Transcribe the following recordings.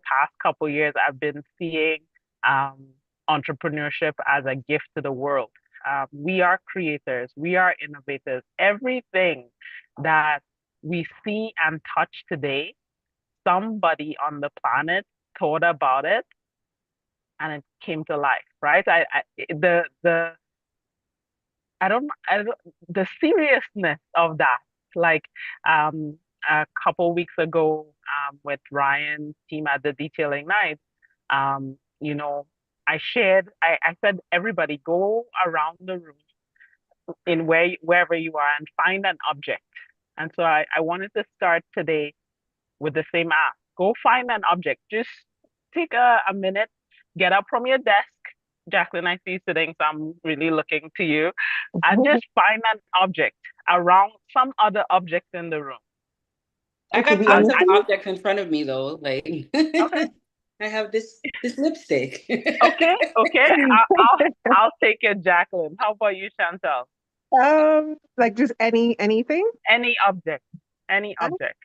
past couple years, I've been seeing um, entrepreneurship as a gift to the world. We are creators, we are innovators. Everything that we see and touch today, somebody on the planet thought about it and it came to life, right? I don't, the seriousness of that, like um, a couple weeks ago with Ryan's team at the Detailing Night, you know, I said, everybody go around the room in wherever you are and find an object. And so I wanted to start today with the same app. Go find an object. Just take a minute, get up from your desk. Jacqueline, I see you sitting, so I'm really looking to you. And just find an object around some other object in the room. I It could got be tons of anything. objects in front of me though. Like Okay, I have this lipstick. okay. I'll take it, Jacqueline. How about you, Chantal? Like just anything. Any object, any Oh, object.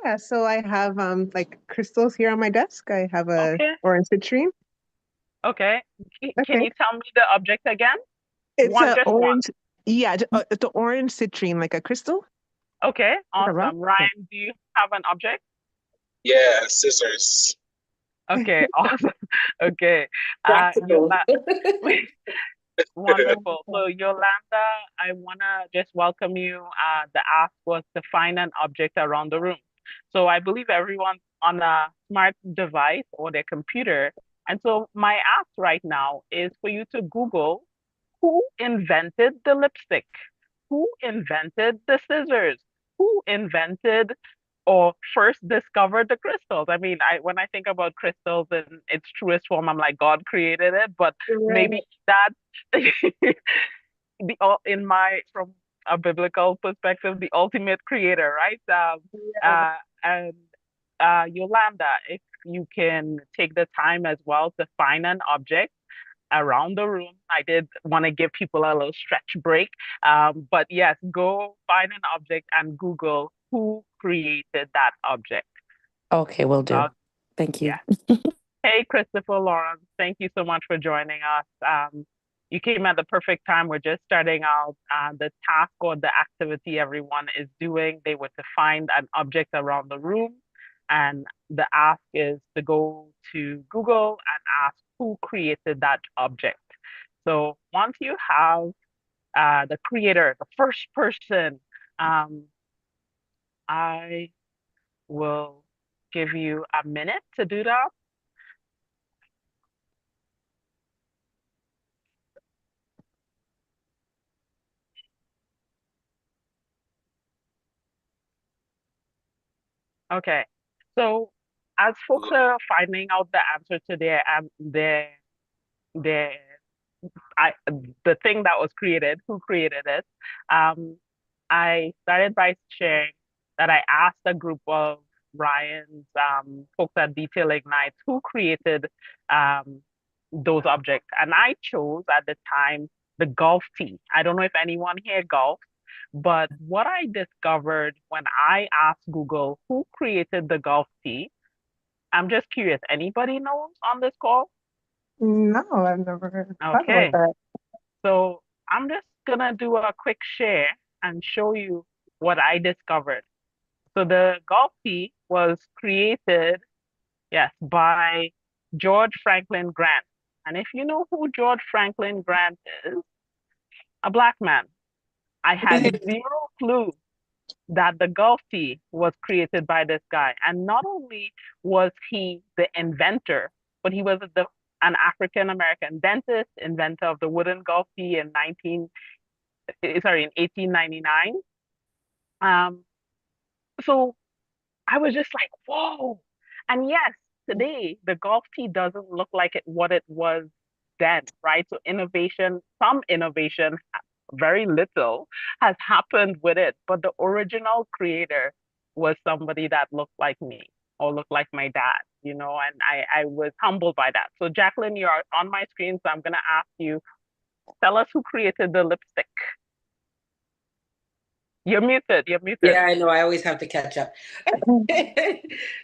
yeah. So I have like crystals here on my desk. I have a Okay, orange citrine. okay. Can Okay. you tell me the object again? It's One, a just one. orange. Yeah, the orange citrine, like a crystal. Okay, Is that right? awesome. Yeah. Ryan, do you have an object? Yeah, scissors. Okay, awesome. Okay. Practical. Yolanda, wonderful. So Yolanda, I wanna just welcome you. The ask was to find an object around the room. So I believe everyone's on a smart device or their computer. And so my ask right now is for you to Google who invented the lipstick? Who invented the scissors? Who invented or first discovered the crystals? I mean, I when I think about crystals in its truest form, I'm like God created it, but maybe Right. that in my from a biblical perspective, the ultimate creator, right? Yeah. And Yolanda, if you can take the time as well to find an object around the room. I did want to give people a little stretch break. But yes, go find an object and Google who created that object. Okay, will do. Uh, Thank you. yeah. Hey, Christopher Lawrence, thank you so much for joining us. You came at the perfect time. We're just starting out. The task or the activity everyone is doing, they were to find an object around the room. And the ask is to go to Google and ask who created that object. So once you have the creator, the first person, um, I will give you a minute to do that. Okay. So as folks are finding out the answer to their I the thing that was created, who created it, um, I started by sharing that I asked a group of Ryan's folks at Detail Ignites who created um, those objects. And I chose at the time the golf tee. I don't know if anyone here golfs, but what I discovered when I asked Google who created the golf tee, I'm just curious, anybody knows on this call? No, I've never thought about Okay. that. So I'm just gonna do a quick share and show you what I discovered. So the golf tee was created, yes, by George Franklin Grant. And if you know who George Franklin Grant is, a black man. I had zero clue that the golf tee was created by this guy. And not only was he the inventor, but he was an African American dentist, inventor of the wooden golf tee in 1899. Um, so I was just like, whoa. And yes, today the golf tee doesn't look like what it was then, right? So some innovation, very little has happened with it, but the original creator was somebody that looked like me or looked like my dad, and I was humbled by that. So Jacqueline, you're on my screen, so I'm gonna ask you, tell us who created the lipstick. You're muted. You're muted. Yeah, I know. I always have to catch up.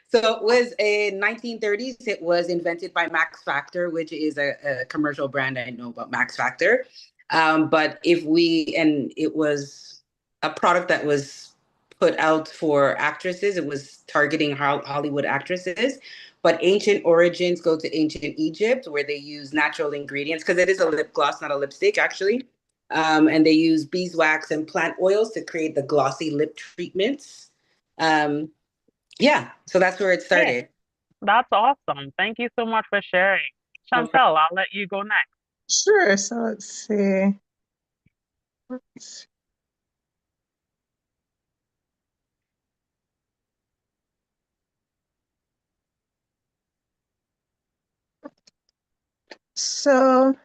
So it was in 1930s. It was invented by Max Factor, which is a commercial brand. I know about Max Factor. And it was a product that was put out for actresses. It was targeting Hollywood actresses. But ancient origins go to ancient Egypt, where they use natural ingredients, because it is a lip gloss, not a lipstick, actually. And they use beeswax and plant oils to create the glossy lip treatments. Um, yeah, so that's where it Hey, started. that's awesome. Thank you so much for sharing. No Chantel, I'll let you go next. Sure. So let's see. So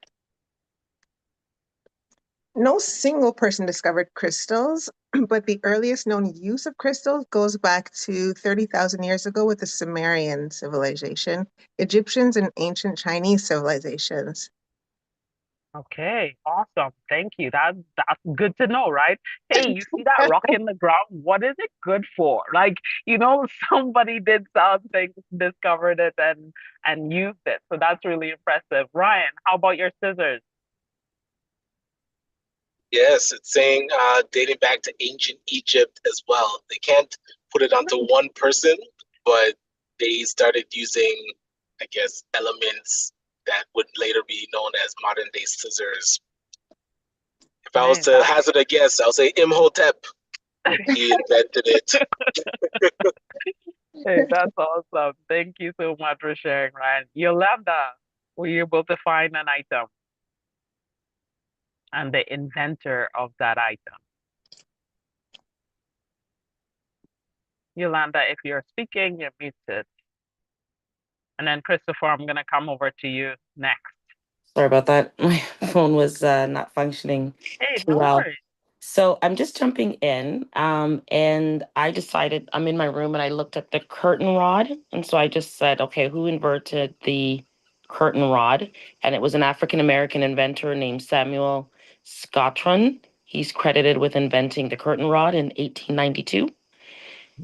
no single person discovered crystals, but the earliest known use of crystals goes back to 30,000 years ago with the Sumerian civilization, Egyptians, and ancient Chinese civilizations. Okay, awesome. Thank you. That's good to know, right? Hey, you see that rock in the ground? What is it good for? Like, somebody did something, discovered it and used it. So that's really impressive. Ryan, how about your scissors? Yes, it's saying dating back to ancient Egypt as well. They can't put it onto one person, but they started using, I guess, elements that would later be known as modern day scissors. If I was Hey, to hazard a guess, I'll say Imhotep. He invented it. hey, that's awesome. Thank you so much for sharing, Ryan. Yolanda, were you able to find an item and the inventor of that item? Yolanda, if you're speaking, you're muted. And then Christopher, I'm gonna come over to you next. Sorry about that. My phone was not functioning Hey, too no well. worries. So I'm just jumping in, and I decided I'm in my room and I looked at the curtain rod, and so I just said, okay, who invented the curtain rod? And it was an African American inventor named Samuel Scottron. He's credited with inventing the curtain rod in 1892,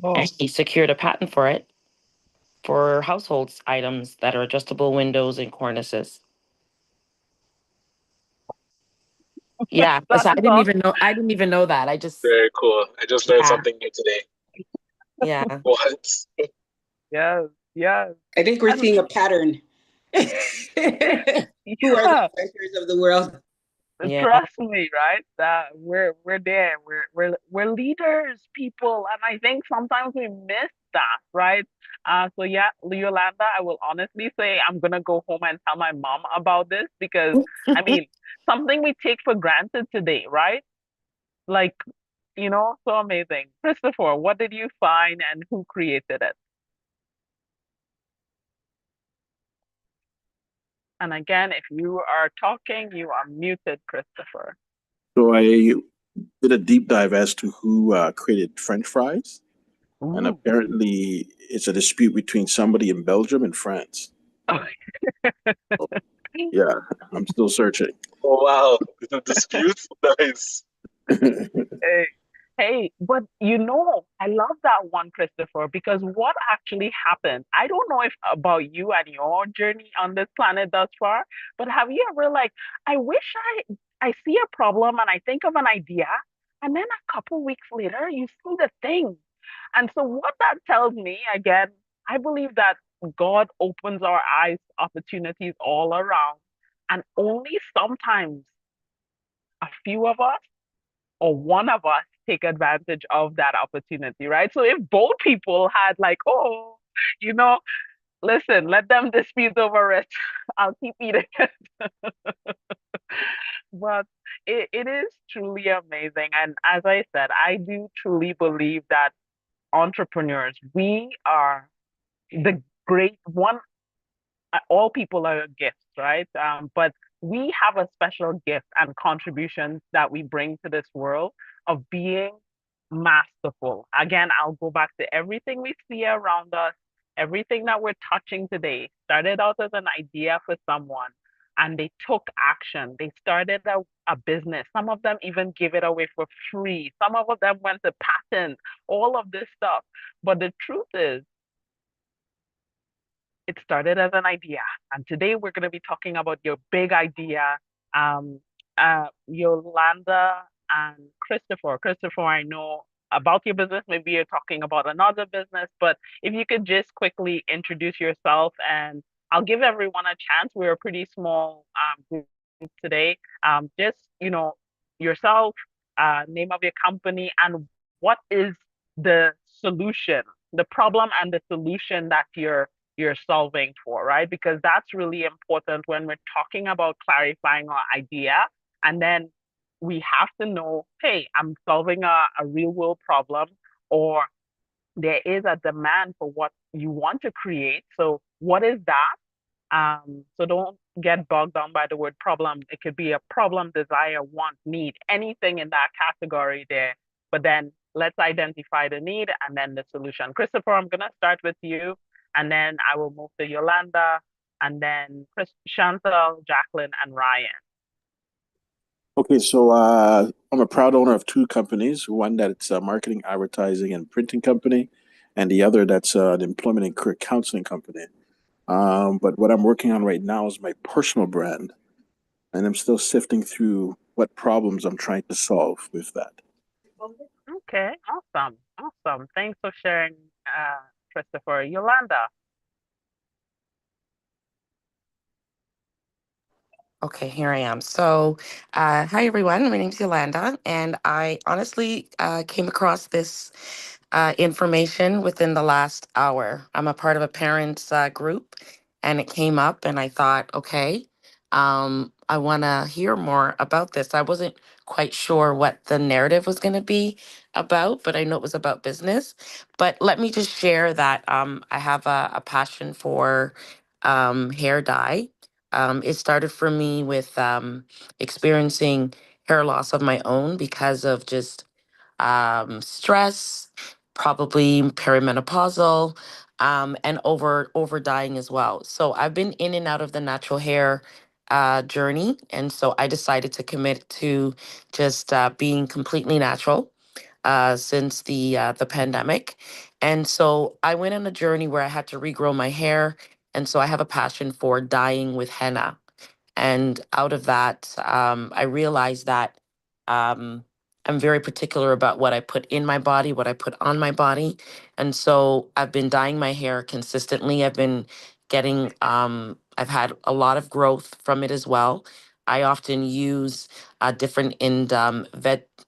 Oh, and he secured a patent for it for household items that are adjustable windows and cornices. Yeah, that so I is didn't awesome. even know. I didn't even know that. I just, Very cool. I just learned yeah, something new today. yeah, What? Yes, yes. I think we're And seeing a pattern. Who are the yeah, inventors of the world? yeah. trust me, right? That we're there. We're leaders, people, and I think sometimes we miss that, right? So yeah, Yolanda, I will honestly say I'm gonna go home and tell my mom about this because I mean something we take for granted today, right? Like, so amazing. Christopher, what did you find and who created it? And again, if you are talking, you are muted, Christopher. So I did a deep dive as to who created French fries, and Ooh. apparently it's a dispute between somebody in Belgium and France. So, yeah, I'm still searching. Oh, wow. The dispute? Nice. Hey, hey, but I love that one, Christopher, because what actually happened? I don't know if about you and your journey on this planet thus far, but have you ever I wish I see a problem and I think of an idea, and then a couple weeks later you see the thing. And so what that tells me, again, I believe that God opens our eyes to opportunities all around, and only sometimes a few of us or one of us take advantage of that opportunity, right? So if both people had oh, you know, listen, let them dispute over it. I'll keep eating it. But it is truly amazing. And as I said, I do truly believe that entrepreneurs, we are the great one. All people are gifts, right? But we have a special gift and contribution that we bring to this world of being masterful. Again, I'll go back to everything we see around us, everything that we're touching today started out as an idea for someone, and they took action. They started a business. Some of them even give it away for free. Some of them went to patent, all of this stuff. But the truth is, it started as an idea. And today we're going to be talking about your big idea. Um, Yolanda and Christopher. Christopher, I know about your business. Maybe you're talking about another business, but if you could just quickly introduce yourself, and I'll give everyone a chance. We're a pretty small group today. Just, yourself, name of your company, and what is the solution, the problem and the solution that you're solving for, right? Because that's really important when we're talking about clarifying our idea. And then we have to know, hey, I'm solving a real world problem, or there is a demand for what you want to create. So what is that? So don't get bogged down by the word problem. It could be a problem, desire, want, need, anything in that category there. But then let's identify the need and then the solution. Christopher, I'm gonna start with you, and then I will move to Yolanda, and then Chantal, Jacqueline, and Ryan. Okay, so I'm a proud owner of two companies. One that's a marketing, advertising, and printing company, and the other that's an employment and career counseling company. But what I'm working on right now is my personal brand, and I'm still sifting through what problems I'm trying to solve with that. Okay, awesome, awesome. Thanks for sharing, Christopher. Yolanda. Okay, here I am. So, hi everyone. My name's Yolanda, and I honestly came across this information within the last hour. I'm a part of a parents group, and it came up, and I thought, okay, I want to hear more about this. I wasn't quite sure what the narrative was going to be about, but I know it was about business. But let me just share that I have a passion for hair dye. It started for me with experiencing hair loss of my own because of just stress, probably perimenopausal, and over dying as well. So I've been in and out of the natural hair journey, and so I decided to commit to just being completely natural since the pandemic. And so I went on a journey where I had to regrow my hair, and so I have a passion for dyeing with henna. And out of that, I realized that um, I'm very particular about what I put in my body, what I put on my body. And so I've been dyeing my hair consistently. I've been getting, I've had a lot of growth from it as well. I often use different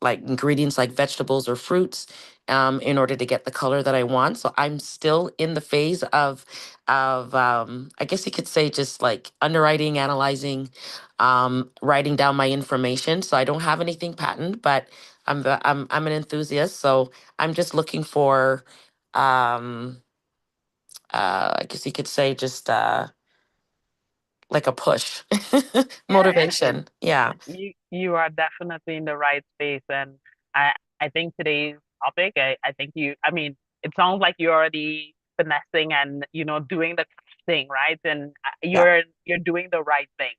like ingredients like vegetables or fruits in order to get the color that I want. So I'm still in the phase of I guess you could say just like underwriting, analyzing, writing down my information. So I don't have anything patent, but I'm an enthusiast. So I'm just looking for um I guess you could say just like a push. Yeah, Motivation. Yeah. you are definitely in the right space, and I think today's topic, I think I mean, it sounds like you're already finessing and doing the thing, right? And Yeah. you're doing the right thing.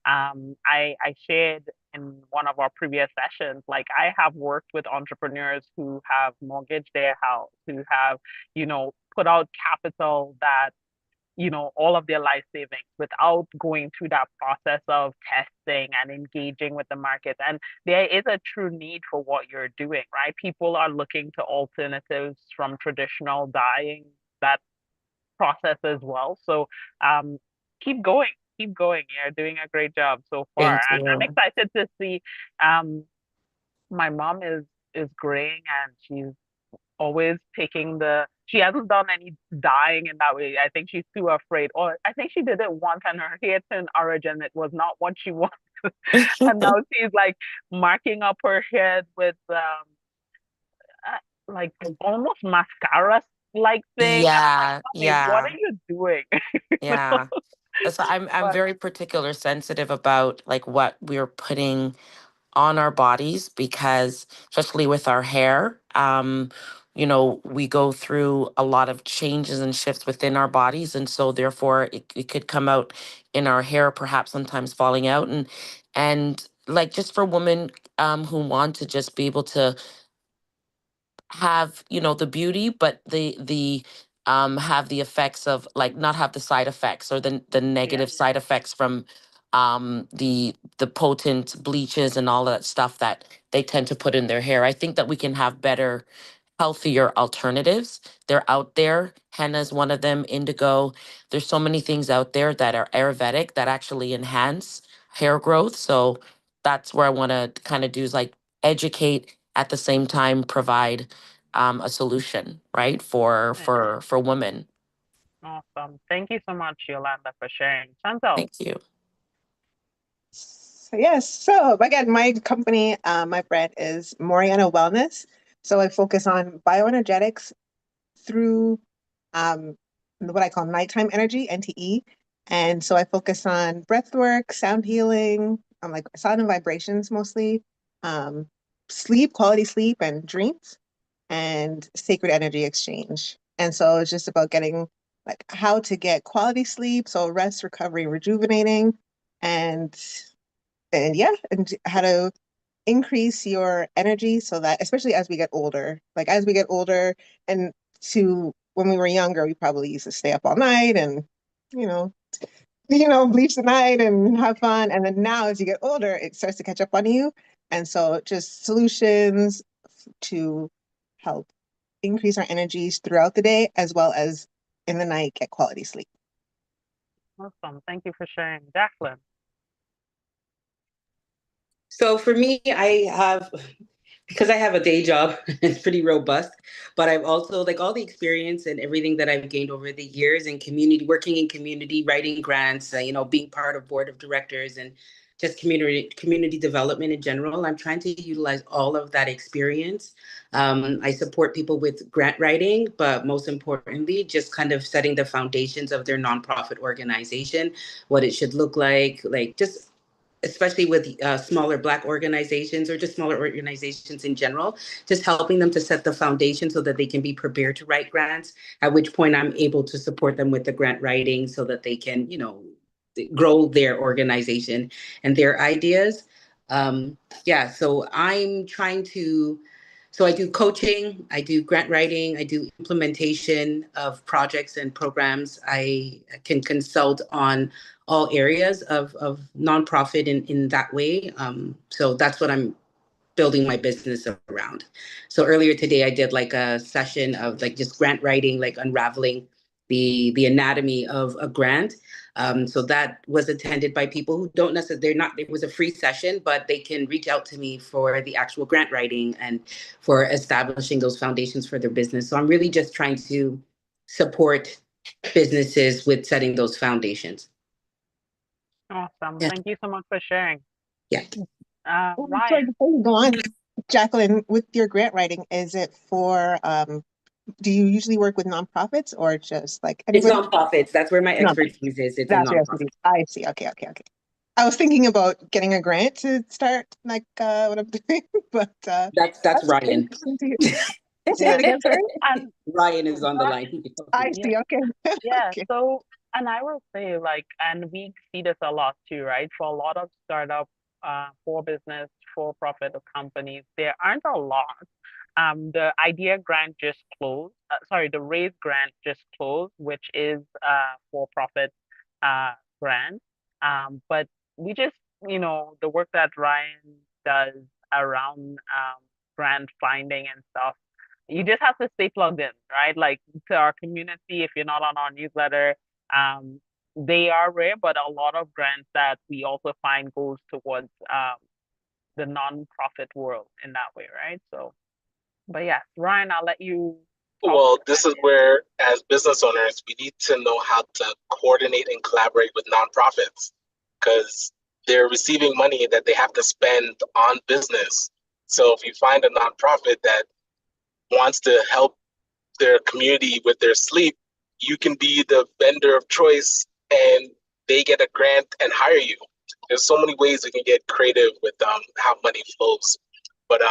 I shared in one of our previous sessions, like I have worked with entrepreneurs who have mortgaged their house, who have put out capital that all of their life savings without going through that process of testing and engaging with the market. And there is a true need for what you're doing, right? People are looking to alternatives from traditional dyeing, that process as well. So um, keep going, keep going. You're doing a great job so far. Thank I'm you. excited to see. Um, my mom is graying, and she's always taking she hasn't done any dyeing in that way. I think she's too afraid. Or I think she did it once and her hair turned orange and it was not what she wanted. And now she's like marking up her head with like almost mascara like thing. And I'm like, Yeah, mommy, what yeah, are you doing? You know? yeah. So I'm But very particular, sensitive about like what we're putting on our bodies because especially with our hair, we go through a lot of changes and shifts within our bodies. And so therefore it could come out in our hair, perhaps sometimes falling out. And like just for women who want to just be able to have the beauty, but the have the effects of like not have the side effects or the Yeah. negative side effects from the potent bleaches and all that stuff that they tend to put in their hair. I think that we can have better, healthier alternatives. They're out there. Henna is one of them, indigo. There's so many things out there that are Ayurvedic that actually enhance hair growth. So that's where I want to kind of do is like educate, at the same time provide a solution, right, for women. Awesome. Thank you so much, Yolanda, for sharing. Chantal. Thank you. So yes, so again, my company, my brand is Moriana Wellness. So I focus on bioenergetics through what I call nighttime energy, NTE. And so I focus on breath work, sound healing, like sound and vibrations mostly, um, sleep, quality sleep and dreams, and sacred energy exchange. And so it's just about getting like how to get quality sleep, so rest, recovery, rejuvenating, and and how to increase your energy so that, especially as we get older, like as we get older and to when we were younger, we probably used to stay up all night and, you know, bleach the night and have fun. And then now as you get older, it starts to catch up on you. And so just solutions to help increase our energies throughout the day as well as in the night, get quality sleep. Awesome. Thank you for sharing. Jacqueline. So for me, because I have a day job, it's pretty robust, but I've also like all the experience and everything that I've gained over the years in community, working in community, writing grants, being part of board of directors and just community development in general. I'm trying to utilize all of that experience. I support people with grant writing, but most importantly, just kind of setting the foundations of their nonprofit organization, what it should look like just especially with smaller Black organizations or just smaller organizations in general, just helping them to set the foundation so that they can be prepared to write grants, at which point I'm able to support them with the grant writing so that they can, grow their organization and their ideas. So I'm trying to so I do coaching, I do grant writing, I do implementation of projects and programs. I can consult on all areas of nonprofit in that way. So that's what I'm building my business around. So earlier today, I did like a session of like just grant writing, like unraveling the anatomy of a grant. So that was attended by people who don't necessarily, they're not, it was a free session, but they can reach out to me for the actual grant writing and for establishing those foundations for their business. So I'm really just trying to support businesses with setting those foundations. Awesome. Yeah. Thank you so much for sharing. Yeah. Sorry, Ryan. before you go on, Jacqueline, with your grant writing, is it for do you usually work with nonprofits or just like It's anybody? nonprofits. That's where my No, expertise is. It's in that's your nonprofits. expertise. I see. Okay. I was thinking about getting a grant to start like what I'm doing, but That's that's Ryan. interesting to hear. Say Yeah. that again, sorry. And Ryan is on the Ri- line. He can talk to I you. yeah, see. Okay. yeah. Okay. So, and I will say, like, and we see this a lot too, right? For a lot of startup, for business, for profit companies, there aren't a lot. The idea grant just closed. Sorry, the raise grant just closed, which is for profit uh grant. But we just, the work that Ryan does around grant finding and stuff, you just have to stay plugged in, right? Like to our community, if you're not on our newsletter, um, they are rare, but a lot of grants that we also find goes towards the nonprofit world in that way, right? So, but yeah, Ryan, I'll let you talk. Well, this is where, as business owners, we need to know how to coordinate and collaborate with nonprofits because they're receiving money that they have to spend on business. So if you find a nonprofit that wants to help their community with their sleep, you can be the vendor of choice and they get a grant and hire you. There's so many ways we can get creative with how money flows. But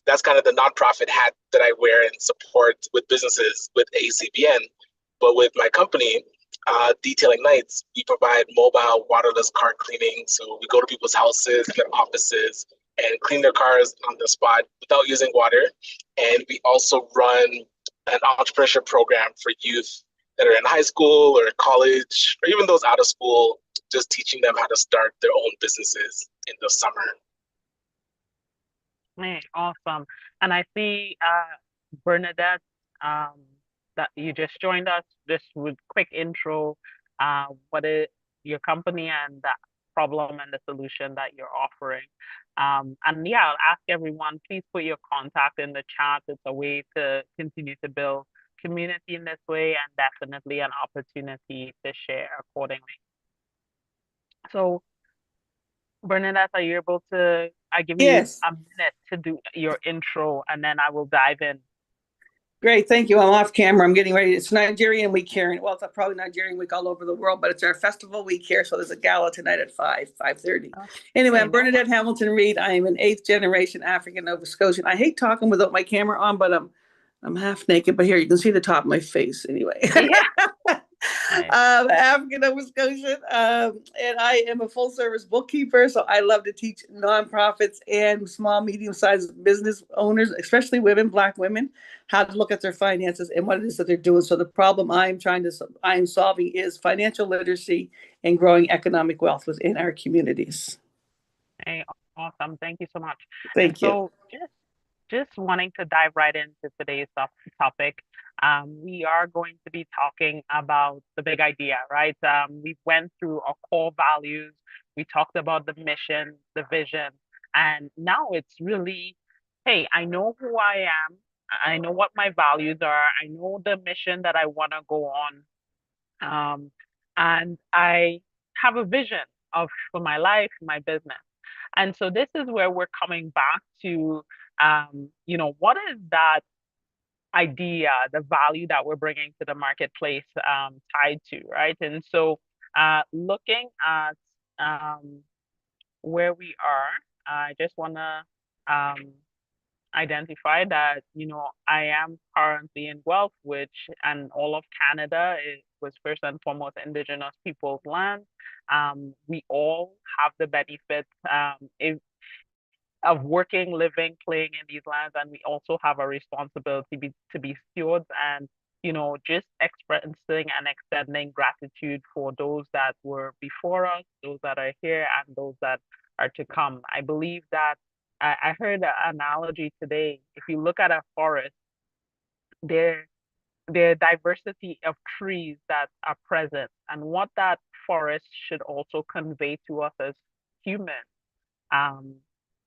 that's kind of the nonprofit hat that I wear and support with businesses with ACBN. But with my company, Detailing Nights, we provide mobile waterless car cleaning. So we go to people's houses, their offices, and clean their cars on the spot without using water. And we also run an entrepreneurship program for youth that are in high school or college, or even those out of school, just teaching them how to start their own businesses in the summer. Hey, awesome. And I see Bernadette, um, that you just joined us. Just with quick intro, what is your company and the problem and the solution that you're offering. And yeah, I'll ask everyone, please put your contact in the chat. It's a way to continue to build community in this way, and definitely an opportunity to share accordingly. So Bernadette, are you able to, I give you Yes. a minute to do your intro and then I will dive in. Great, thank you. I'm off camera. I'm getting ready. It's Nigerian week here. Well, it's probably Nigerian week all over the world, but it's our festival week here. So there's a gala tonight at 5:30. Anyway, I'm Bernadette Hamilton Reed. I am an 8th generation African Nova Scotian. I hate talking without my camera on, but I'm half naked. But here you can see the top of my face anyway. Yeah. Nice. African Nova Scotian, and I am a full service bookkeeper. So I love to teach nonprofits and small, medium sized business owners, especially women, Black women, how to look at their finances and what it is that they're doing. So the problem I am solving is financial literacy and growing economic wealth within our communities. Hey, awesome. Thank you so much. Thank you. So just wanting to dive right into today's topic. We are going to be talking about the big idea, right? We went through our core values. We talked about the mission, the vision, and now it's really, hey, I know who I am. I know what my values are. I know the mission that I want to go on. And I have a vision for my life, my business. And so this is where we're coming back to, what is that idea, the value that we're bringing to the marketplace tied to, right? And so looking at where we are, I just want to identify that, I am currently in Guelph, and all of Canada was first and foremost Indigenous people's land. We all have the benefits of working, living, playing in these lands, and we also have a responsibility to be stewards and, just expressing and extending gratitude for those that were before us, those that are here, and those that are to come. I believe that I heard an analogy today. If you look at a forest, there the diversity of trees that are present, and what that forest should also convey to us as humans, um,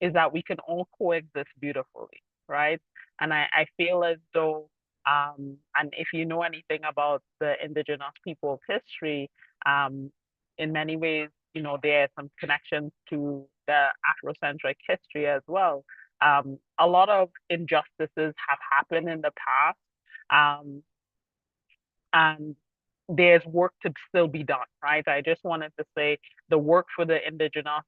is that we can all coexist beautifully, right? And I feel as though, and if you know anything about the Indigenous people's history, in many ways, there are some connections to the Afrocentric history as well. A lot of injustices have happened in the past, um, and there's work to still be done, right? I just wanted to say the work for the Indigenous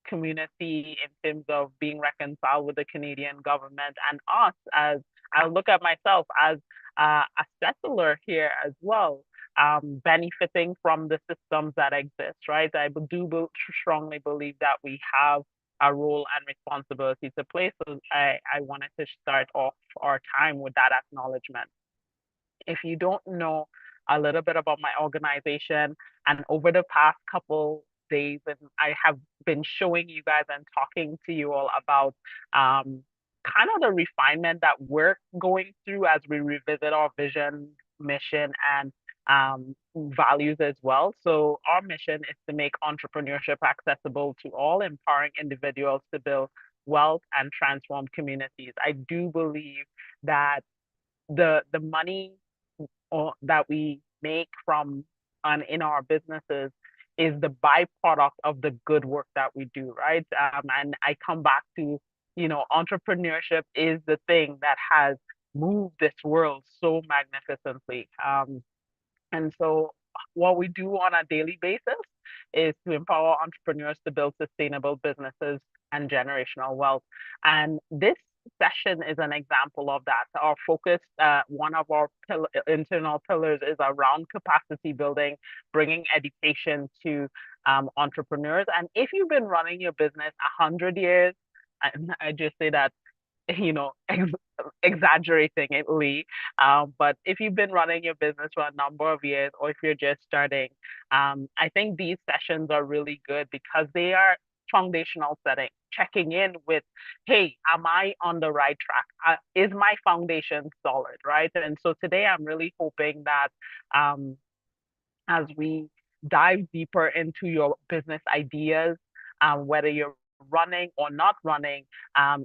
community in terms of being reconciled with the Canadian government, and us as, I look at myself as a settler here as well, benefiting from the systems that exist, right? I do strongly believe that we have a role and responsibility to play. So I wanted to start off our time with that acknowledgement. If you don't know a little bit about my organization, and over the past couple days, and I have been showing you guys and talking to you all about kind of the refinement that we're going through as we revisit our vision, mission, and values as well. So our mission is to make entrepreneurship accessible to all, empowering individuals to build wealth and transform communities. I do believe that the money that we make from and in our businesses is the byproduct of the good work that we do, right? And I come back to, entrepreneurship is the thing that has moved this world so magnificently. And so what we do on a daily basis is to empower entrepreneurs to build sustainable businesses and generational wealth. And this session is an example of that. Our focus, one of our internal pillars is around capacity building, bringing education to entrepreneurs. And if you've been running your business 100 years, I just say that, you know, exaggerating it, Lee. But if you've been running your business for a number of years, or if you're just starting, I think these sessions are really good because they are foundational setting, checking in with, hey, am I on the right track? Is my foundation solid, right? And so today I'm really hoping that as we dive deeper into your business ideas, whether you're running or not running,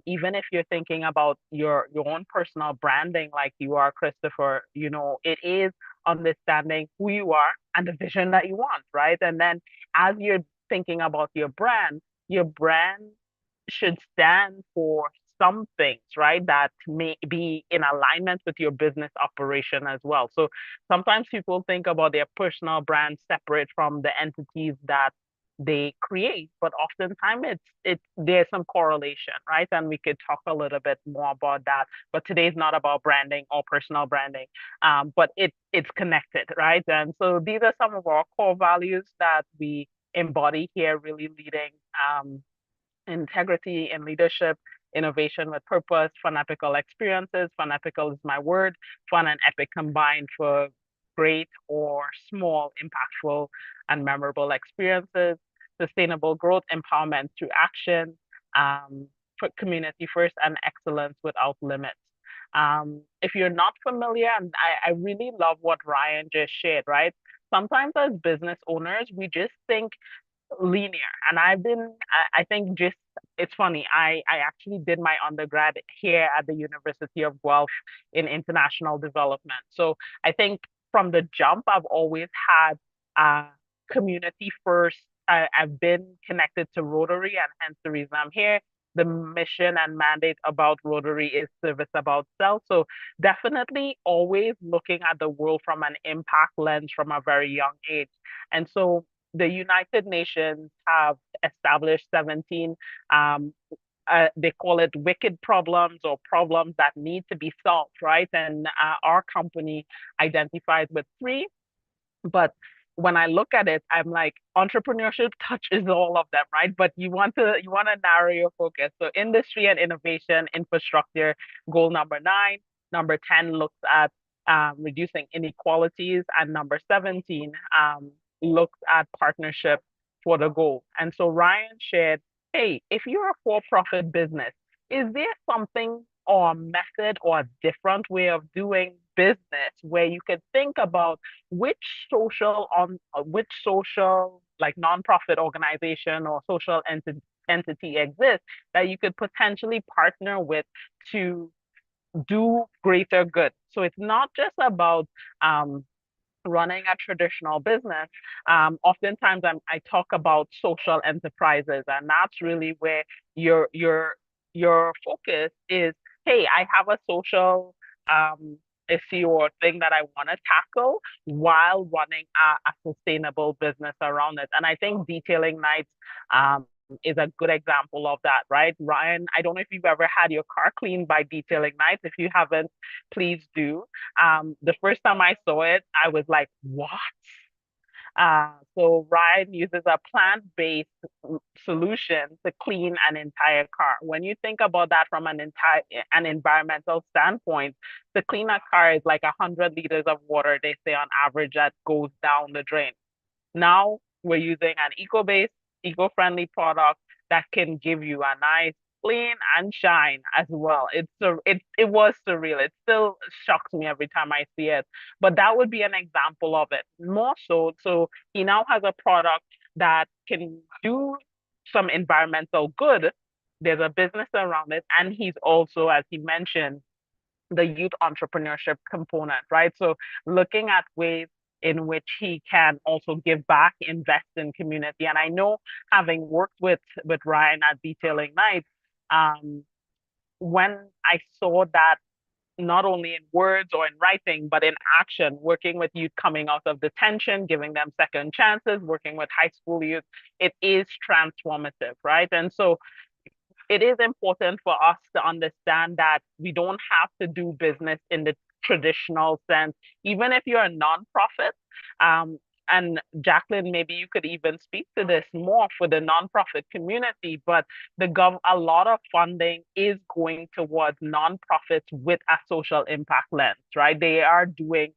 even if you're thinking about your own personal branding like you are, Christopher, you know, it is understanding who you are and the vision that you want, right? And then as you're thinking about your brand should stand for some things, right, that may be in alignment with your business operation as well. So sometimes people think about their personal brand separate from the entities that they create, but oftentimes there's some correlation, right? And we could talk a little bit more about that. But today's not about branding or personal branding, but it's connected, right? And so these are some of our core values that we embody here, really leading integrity in leadership, innovation with purpose, fun epical experiences. Fun epical is my word. Fun and epic combined for great or small, impactful, and memorable experiences. Sustainable growth, empowerment through action, for community first, and excellence without limits. If you're not familiar, and I really love what Ryan just shared, right? Sometimes as business owners, we just think linear. And I think just, it's funny, I actually did my undergrad here at the University of Guelph in international development. So I think from the jump, I've always had community first. I've been connected to Rotary, and hence the reason I'm here. The mission and mandate about Rotary is service about self. So definitely always looking at the world from an impact lens from a very young age. And so the United Nations have established 17, they call it wicked problems or problems that need to be solved, right? And our company identifies with three, but when I look at it, I'm like, entrepreneurship touches all of them, right? But you want to narrow your focus. So industry and innovation, infrastructure, goal number 9. Number 10 looks at reducing inequalities, and number 17 looks at partnership for the goal. And so Ryan shared, hey, if you're a for-profit business, is there something or a method or a different way of doing business where you could think about which social like nonprofit organization or social entity exists that you could potentially partner with to do greater good. So it's not just about running a traditional business. Oftentimes I talk about social enterprises, and that's really where your focus is. Hey, I have a social issue or thing that I want to tackle while running a sustainable business around it. And I think detailing nights is a good example of that, right? Ryan, I don't know if you've ever had your car cleaned by detailing nights. If you haven't, please do. The first time I saw it, I was like, what? So Ryan uses a plant-based solution to clean an entire car. When you think about that from an environmental standpoint, to clean a car is like 100 liters of water, they say on average, that goes down the drain. Now we're using an eco-based, eco-friendly product that can give you a nice clean and shine as well. It was surreal. It still shocks me every time I see it. But that would be an example of it. More so, so he now has a product that can do some environmental good. There's a business around it, and he's also, as he mentioned, the youth entrepreneurship component, right? So looking at ways in which he can also give back, invest in community. And I know, having worked with Ryan at Detailing Nights, when I saw that not only in words or in writing, but in action, working with youth coming out of detention, giving them second chances, working with high school youth, it is transformative, right? And so it is important for us to understand that we don't have to do business in the traditional sense, even if you're a nonprofit. Um, and Jacqueline, maybe you could even speak to this more for the nonprofit community, but a lot of funding is going towards nonprofits with a social impact lens, right? They are doing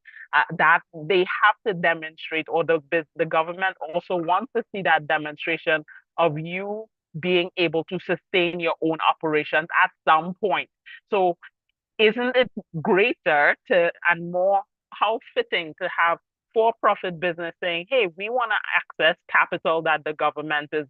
that. They have to demonstrate, or the government also wants to see that demonstration of you being able to sustain your own operations at some point. So isn't it greater to and more how fitting to have for-profit business saying, hey, we want to access capital that the government is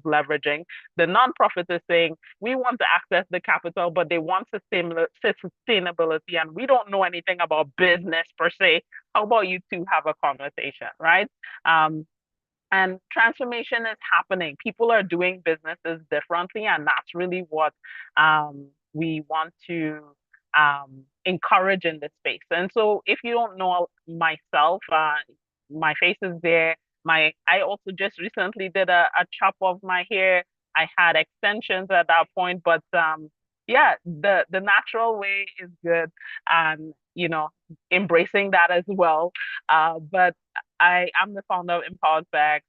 leveraging. The nonprofit is saying, we want to access the capital, but they want sustainability, and we don't know anything about business per se. How about you two have a conversation, right? And transformation is happening. People are doing businesses differently, and that's really what we want to encourage in this space. And so, if you don't know myself, my face is there. I also just recently did a chop of my hair. I had extensions at that point, but yeah, the natural way is good, and embracing that as well. But I am the founder of Empowered Bags.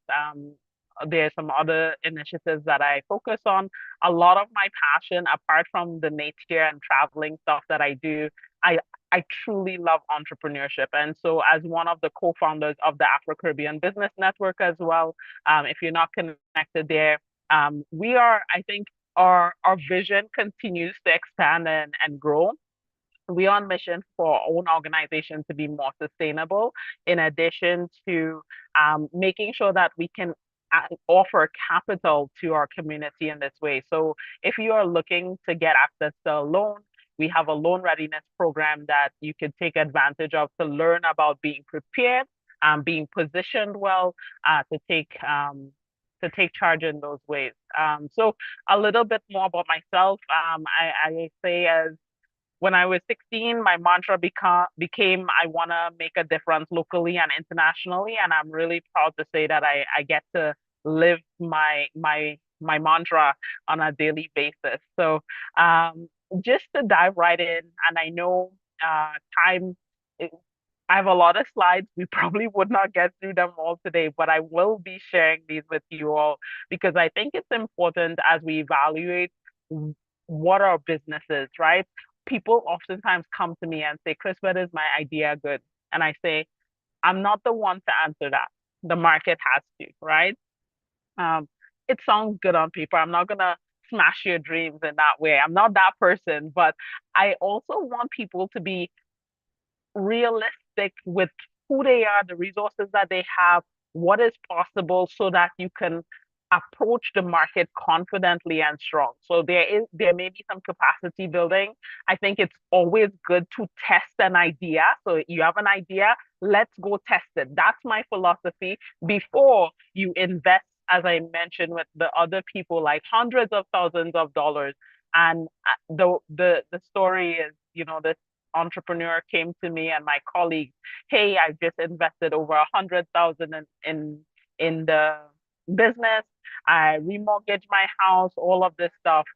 There's some other initiatives that I focus on. A lot of my passion, apart from the nature and traveling stuff that I do, I I truly love entrepreneurship. And so, as one of the co-founders of the Afro-Caribbean Business Network as well, if you're not connected there, we are, I think, our vision continues to expand and grow. We're on mission for our own organization to be more sustainable, in addition to making sure that we can offer capital to our community in this way. So if you are looking to get access to a loan, we have a loan readiness program that you could take advantage of to learn about being prepared, being positioned well, to take charge in those ways. So a little bit more about myself. I say as when I was 16, my mantra became I want to make a difference locally and internationally. And I'm really proud to say that I get to live my mantra on a daily basis. So just to dive right in, and I know time, it, I have a lot of slides. We probably would not get through them all today, but I will be sharing these with you all because I think it's important as we evaluate what our business is, right? People oftentimes come to me and say, Chris, where is my idea good? And I say, I'm not the one to answer that. The market has to, right? Um, it sounds good on paper. I'm not gonna smash your dreams in that way. I'm not that person, but I also want people to be realistic with who they are, the resources that they have, what is possible so that you can approach the market confidently and strong. So there may be some capacity building. I think it's always good to test an idea. So you have an idea, let's go test it. That's my philosophy before you invest, as I mentioned with the other people, like hundreds of thousands of dollars. And the story is, this entrepreneur came to me and my colleagues, hey, I just invested over 100,000 in the business. I remortgaged my house, all of this stuff,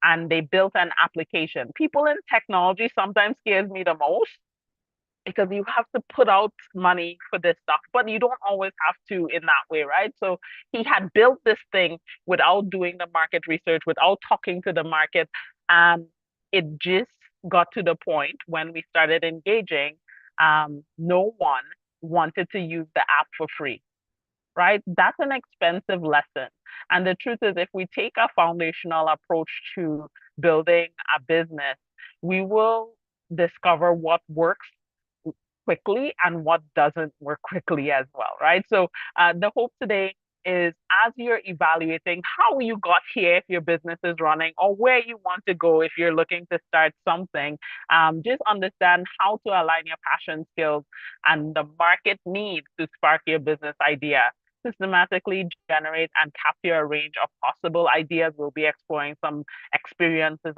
and they built an application. People in technology sometimes scares me the most because you have to put out money for this stuff, but you don't always have to in that way, right? So he had built this thing without doing the market research, without talking to the market, and it just got to the point when we started engaging, no one wanted to use the app for free, right? That's an expensive lesson. And the truth is, if we take a foundational approach to building a business, we will discover what works quickly and what doesn't work quickly as well, right? So the hope today is as you're evaluating how you got here if your business is running or where you want to go if you're looking to start something, just understand how to align your passion skills and the market needs to spark your business idea. Systematically generate and capture a range of possible ideas. We'll be exploring some experiences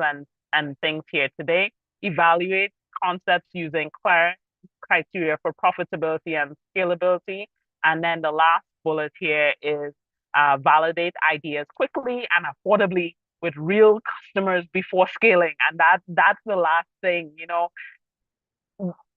and things here today. Evaluate concepts using clear criteria for profitability and scalability. And then the last bullet here is validate ideas quickly and affordably with real customers before scaling. And that's the last thing,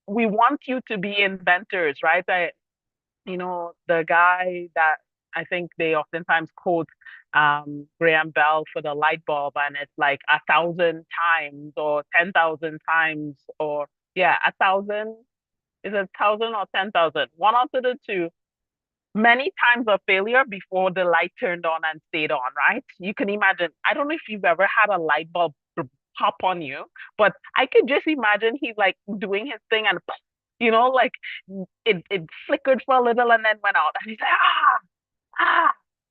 we want you to be inventors, right? The guy that I think they oftentimes quote Graham Bell for the light bulb, and it's like 1,000 times or 10,000 times, or yeah, 1,000, is it 1,000 or 10,000? One out of the two. Many times of failure before the light turned on and stayed on, right? You can imagine. I don't know if you've ever had a light bulb pop on you, but I could just imagine he's like doing his thing and like it flickered for a little and then went out. And he's like,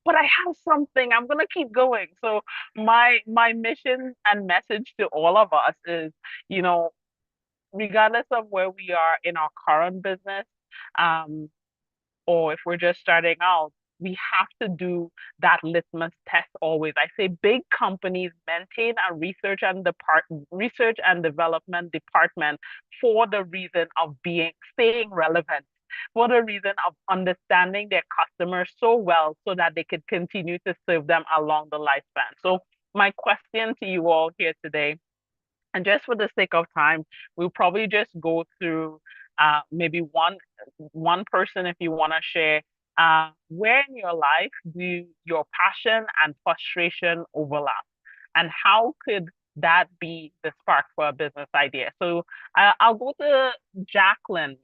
but I have something. I'm gonna keep going. So my mission and message to all of us is, you know, regardless of where we are in our current business, um, or if we're just starting out, we have to do that litmus test always. I say big companies maintain a research and development department for the reason of staying relevant, for the reason of understanding their customers so well so that they could continue to serve them along the lifespan. So my question to you all here today, and just for the sake of time, we'll probably just go through maybe one person if you want to share where in your life do your passion and frustration overlap, and how could that be the spark for a business idea? So I'll go to Jacqueline.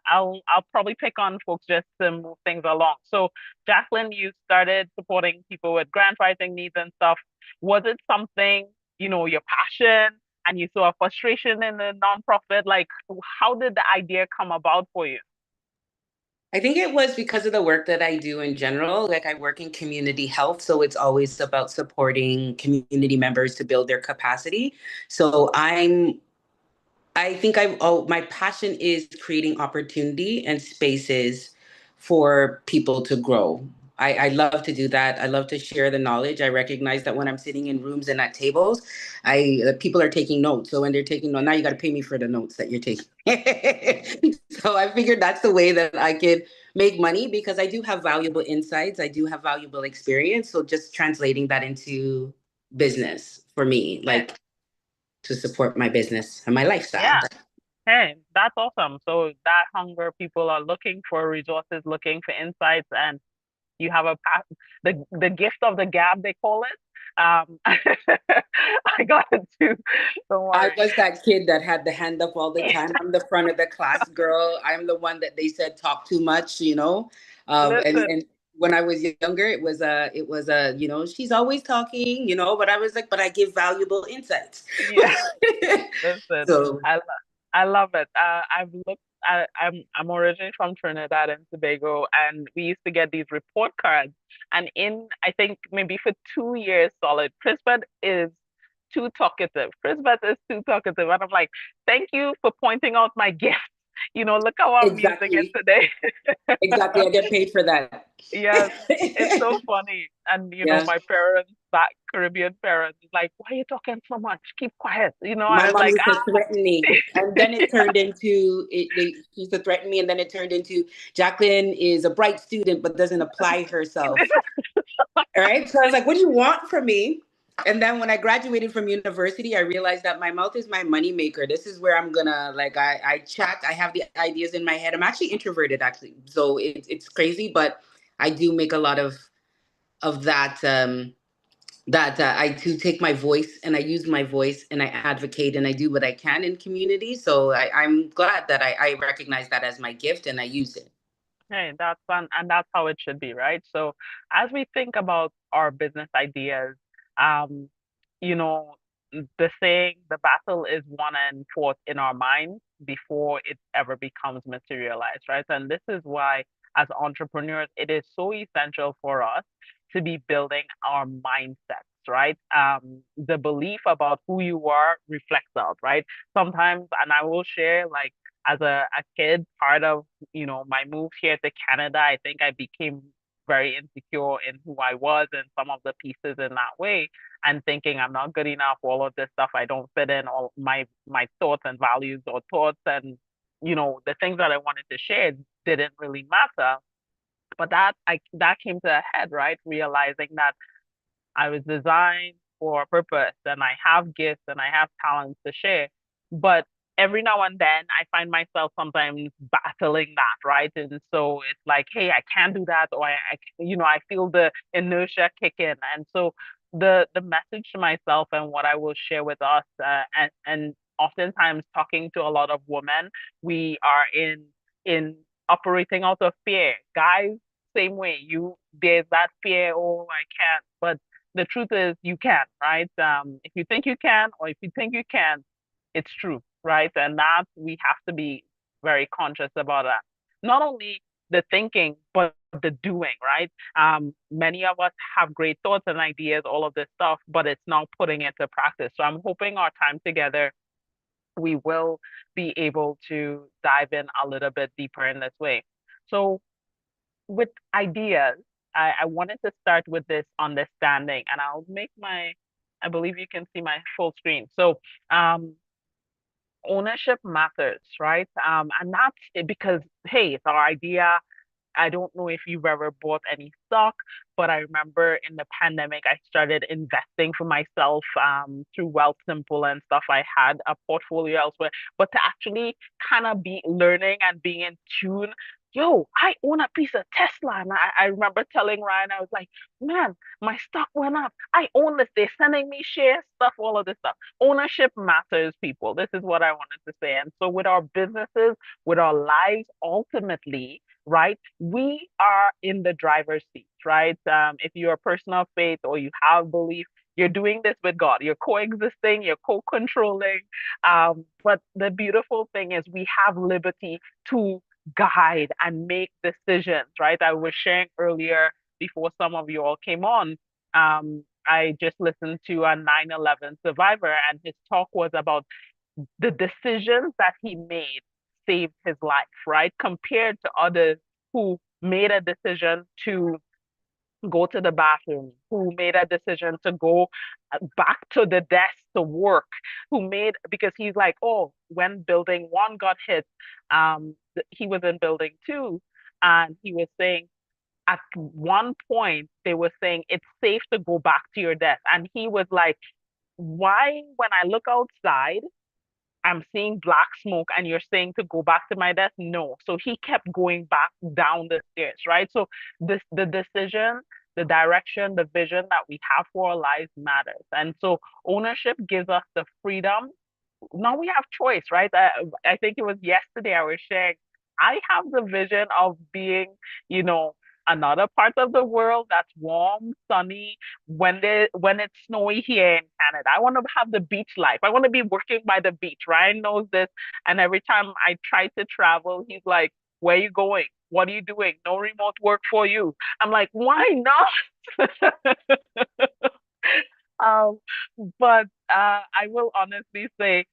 I'll probably pick on folks just to move things along. So Jacqueline, you started supporting people with grant writing needs and stuff. Was it something, your passion, and you saw a frustration in the nonprofit? Like, how did the idea come about for you? I think it was because of the work that I do in general. Like, I work in community health, so it's always about supporting community members to build their capacity. So I think my passion is creating opportunity and spaces for people to grow. I love to do that. I love to share the knowledge. I recognize that when I'm sitting in rooms and at tables, people are taking notes. So when they're taking notes, now you got to pay me for the notes that you're taking. So I figured that's the way that I could make money, because I do have valuable insights. I do have valuable experience. So just translating that into business for me, like, to support my business and my lifestyle. Yeah. Hey, that's awesome. So that hunger, people are looking for resources, looking for insights, and you have the gift of the gab, they call it. I got it too. Don't I worry. was that kid that had the hand up all the time. I'm the front of the class girl. I'm the one that they said talk too much, Listen, and when I was younger, she's always talking, but I was like, but I give valuable insights. yeah, listen. So I love it. I'm originally from Trinidad and Tobago, and we used to get these report cards. And I think maybe for 2 years solid, Crispet is too talkative. Crispet is too talkative. And I'm like, thank you for pointing out my gift. Look how I'm using it exactly, today. exactly. I get paid for that. Yes, it's so funny. And Yeah. my parents, back Caribbean parents, like, why are you talking so much? Keep quiet. My I was mom like, used to threaten me, and then it turned into she used to threaten me, and then it turned into Jacqueline is a bright student but doesn't apply herself. All right. So I was like, what do you want from me? And then when I graduated from university, I realized that my mouth is my moneymaker. This is where I'm gonna, like, I chat, I have the ideas in my head. I'm actually introverted, actually. So it's crazy, but I do make a lot of that I do take my voice, and I use my voice, and I advocate, and I do what I can in community. So I'm glad that I recognize that as my gift, and I use it. hey, that's fun. And that's how it should be, right? So as we think about our business ideas, um, you know, the saying, the battle is won and fought in our minds before it ever becomes materialized, right? And this is why, as entrepreneurs, it is so essential for us to be building our mindsets, right? The belief about who you are reflects out, right? Sometimes, and I will share, like, as a kid, part of, my move here to Canada, I think I became very insecure in who I was and some of the pieces in that way, and thinking I'm not good enough, all of this stuff, I don't fit in, all my thoughts and values or thoughts and the things that I wanted to share didn't really matter. But that came to a head, right? Realizing that I was designed for a purpose, and I have gifts and I have talents to share. But every now and then I find myself sometimes battling that, right? And so it's like, hey, I can't do that, or I feel the inertia kick in. And so the message to myself and what I will share with us, and oftentimes talking to a lot of women, we are in operating out of fear. Guys, same way. There's that fear, oh, I can't. But the truth is you can, right? If you think you can, or if you think you can, it's true, right? And that we have to be very conscious about that. Not only the thinking, but the doing, right? Many of us have great thoughts and ideas, all of this stuff, but it's not putting it to practice. So I'm hoping our time together, we will be able to dive in a little bit deeper in this way. So with ideas, I wanted to start with this understanding, and I believe you can see my full screen. So um, ownership matters, right? And that's because, hey, it's our idea. I don't know if you've ever bought any stock, but I remember in the pandemic, I started investing for myself through Wealth Simple and stuff. I had a portfolio elsewhere, but to actually kind of be learning and being in tune. Yo, I own a piece of Tesla. And I remember telling Ryan, I was like, man, my stock went up. I own this. They're sending me shares, stuff, all of this stuff. Ownership matters, people. This is what I wanted to say. And so with our businesses, with our lives, ultimately, right? We are in the driver's seat, right? If you're a person of faith or you have belief, you're doing this with God. You're coexisting, you're co-controlling. But the beautiful thing is we have liberty to guide and make decisions, right? I was sharing earlier before some of you all came on. I just listened to a 9/11 survivor, and his talk was about the decisions that he made saved his life, right? Compared to others who made a decision to go to the bathroom, who made a decision to go back to the desk to work, because he's like, oh, when building one got hit, he was in building two, and he was saying, at one point, they were saying it's safe to go back to your desk. And he was like, why, when I look outside, I'm seeing black smoke and you're saying to go back to my desk? No. So he kept going back down the stairs, right? So the decision, the direction, the vision that we have for our lives matters. And so ownership gives us the freedom. Now we have choice, right? I think it was yesterday I was sharing, I have the vision of being, you know, another part of the world that's warm, sunny, when it's snowy here in Canada. I want to have the beach life. I want to be working by the beach. Ryan knows this. And every time I try to travel, he's like, where are you going? What are you doing? No remote work for you. I'm like, why not? um, but I will honestly say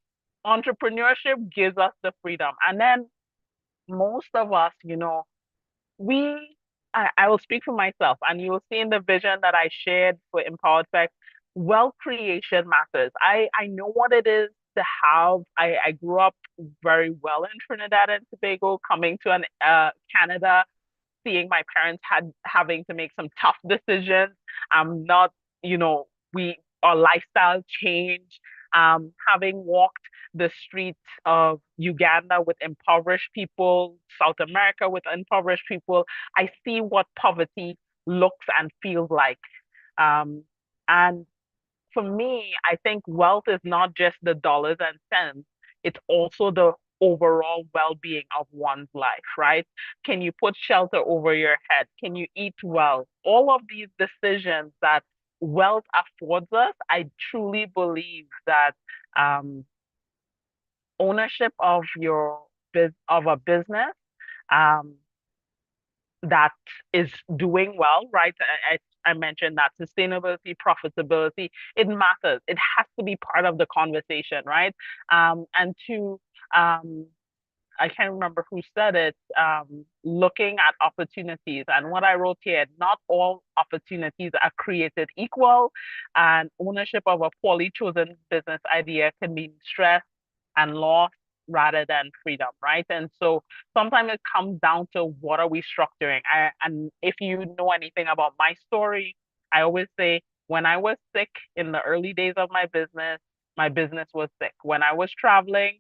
entrepreneurship gives us the freedom. And then most of us, we, I will speak for myself, and you will see in the vision that I shared for Empowered Tech, wealth creation matters. I know what it is to have, I grew up very well in Trinidad and Tobago, coming to Canada, seeing my parents having to make some tough decisions. I'm not, we our lifestyle changed. Having walked the streets of Uganda with impoverished people, South America with impoverished people, I see what poverty looks and feels like. And for me, I think wealth is not just the dollars and cents, it's also the overall well-being of one's life, right? Can you put shelter over your head? Can you eat well? All of these decisions that wealth affords us, I truly believe that um, ownership of of a business um, that is doing well, right? I mentioned that sustainability, profitability, it matters. It has to be part of the conversation, right? And um, I can't remember who said it, looking at opportunities. And what I wrote here, not all opportunities are created equal, and ownership of a poorly chosen business idea can mean stress and loss rather than freedom, right? And so sometimes it comes down to what are we structuring? And if you know anything about my story, I always say When I was sick in the early days of my business was sick. When I was traveling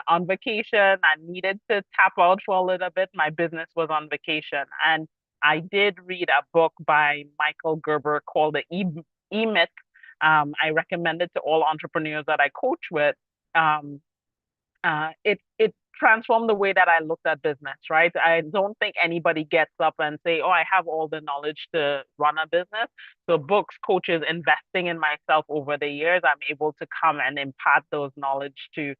on vacation, I needed to tap out for a little bit. My business was on vacation. And I did read a book by Michael Gerber called The E-Myth. I recommend it to all entrepreneurs that I coach with. Um, it transformed the way that I looked at business, right? I don't think anybody gets up and say, "Oh, I have all the knowledge to run a business." So books, coaches, investing in myself over the years, I'm able to come and impart those knowledge to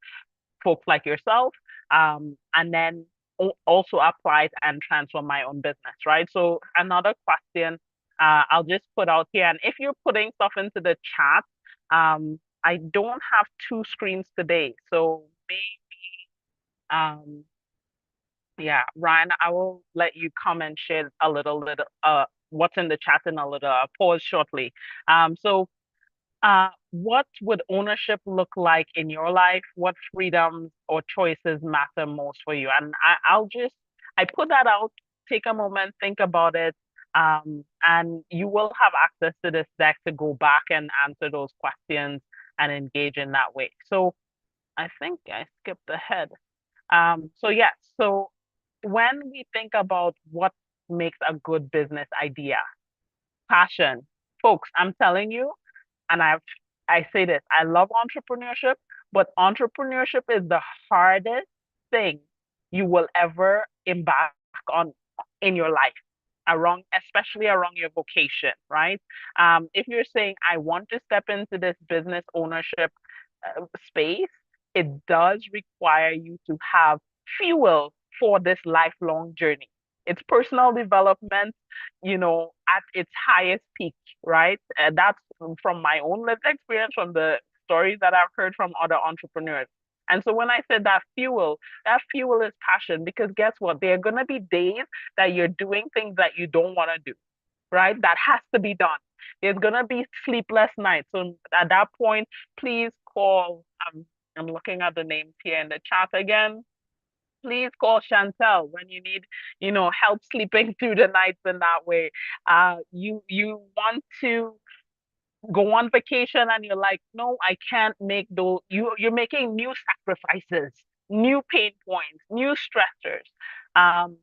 folks like yourself, and then also apply it and transform my own business, right? So another question I'll just put out here, and if you're putting stuff into the chat, I don't have two screens today, so um, yeah, Ryan, I will let you come and share a little what's in the chat in a little pause shortly. So what would ownership look like in your life? What freedoms or choices matter most for you? And I put that out, take a moment, think about it, and you will have access to this deck to go back and answer those questions and engage in that way. So I think I skipped ahead. So yes, so when we think about what makes a good business idea, passion, folks, I'm telling you, and I say this, I love entrepreneurship, but entrepreneurship is the hardest thing you will ever embark on in your life, around, especially around your vocation, right? If you're saying, I want to step into this business ownership space, it does require you to have fuel for this lifelong journey. It's personal development, at its highest peak, right? And that's from my own lived experience, from the stories that I've heard from other entrepreneurs. And so when I said that fuel is passion, because guess what? There are going to be days that you're doing things that you don't want to do, right? That has to be done. There's going to be sleepless nights. So at that point, please call. I'm looking at the names here in the chat again. Please call Chantel when you need, help sleeping through the nights in that way. You want to go on vacation and you're like, no, I can't make those. You're making new sacrifices, new pain points, new stressors. Um,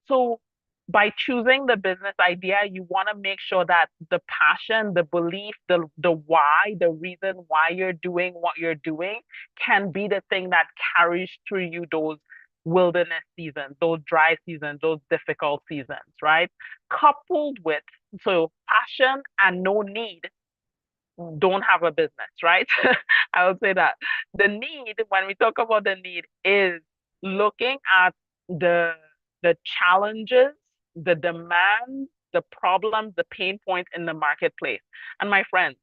so by choosing the business idea, you want to make sure that the passion, the belief, the why, the reason why you're doing what you're doing can be the thing that carries through you those wilderness seasons, those dry seasons, those difficult seasons, right? Coupled with, so passion and no need don't have a business, right? I would say that the need, when we talk about the need, is looking at the the challenges, the demands, the problems, the pain points in the marketplace. And my friends,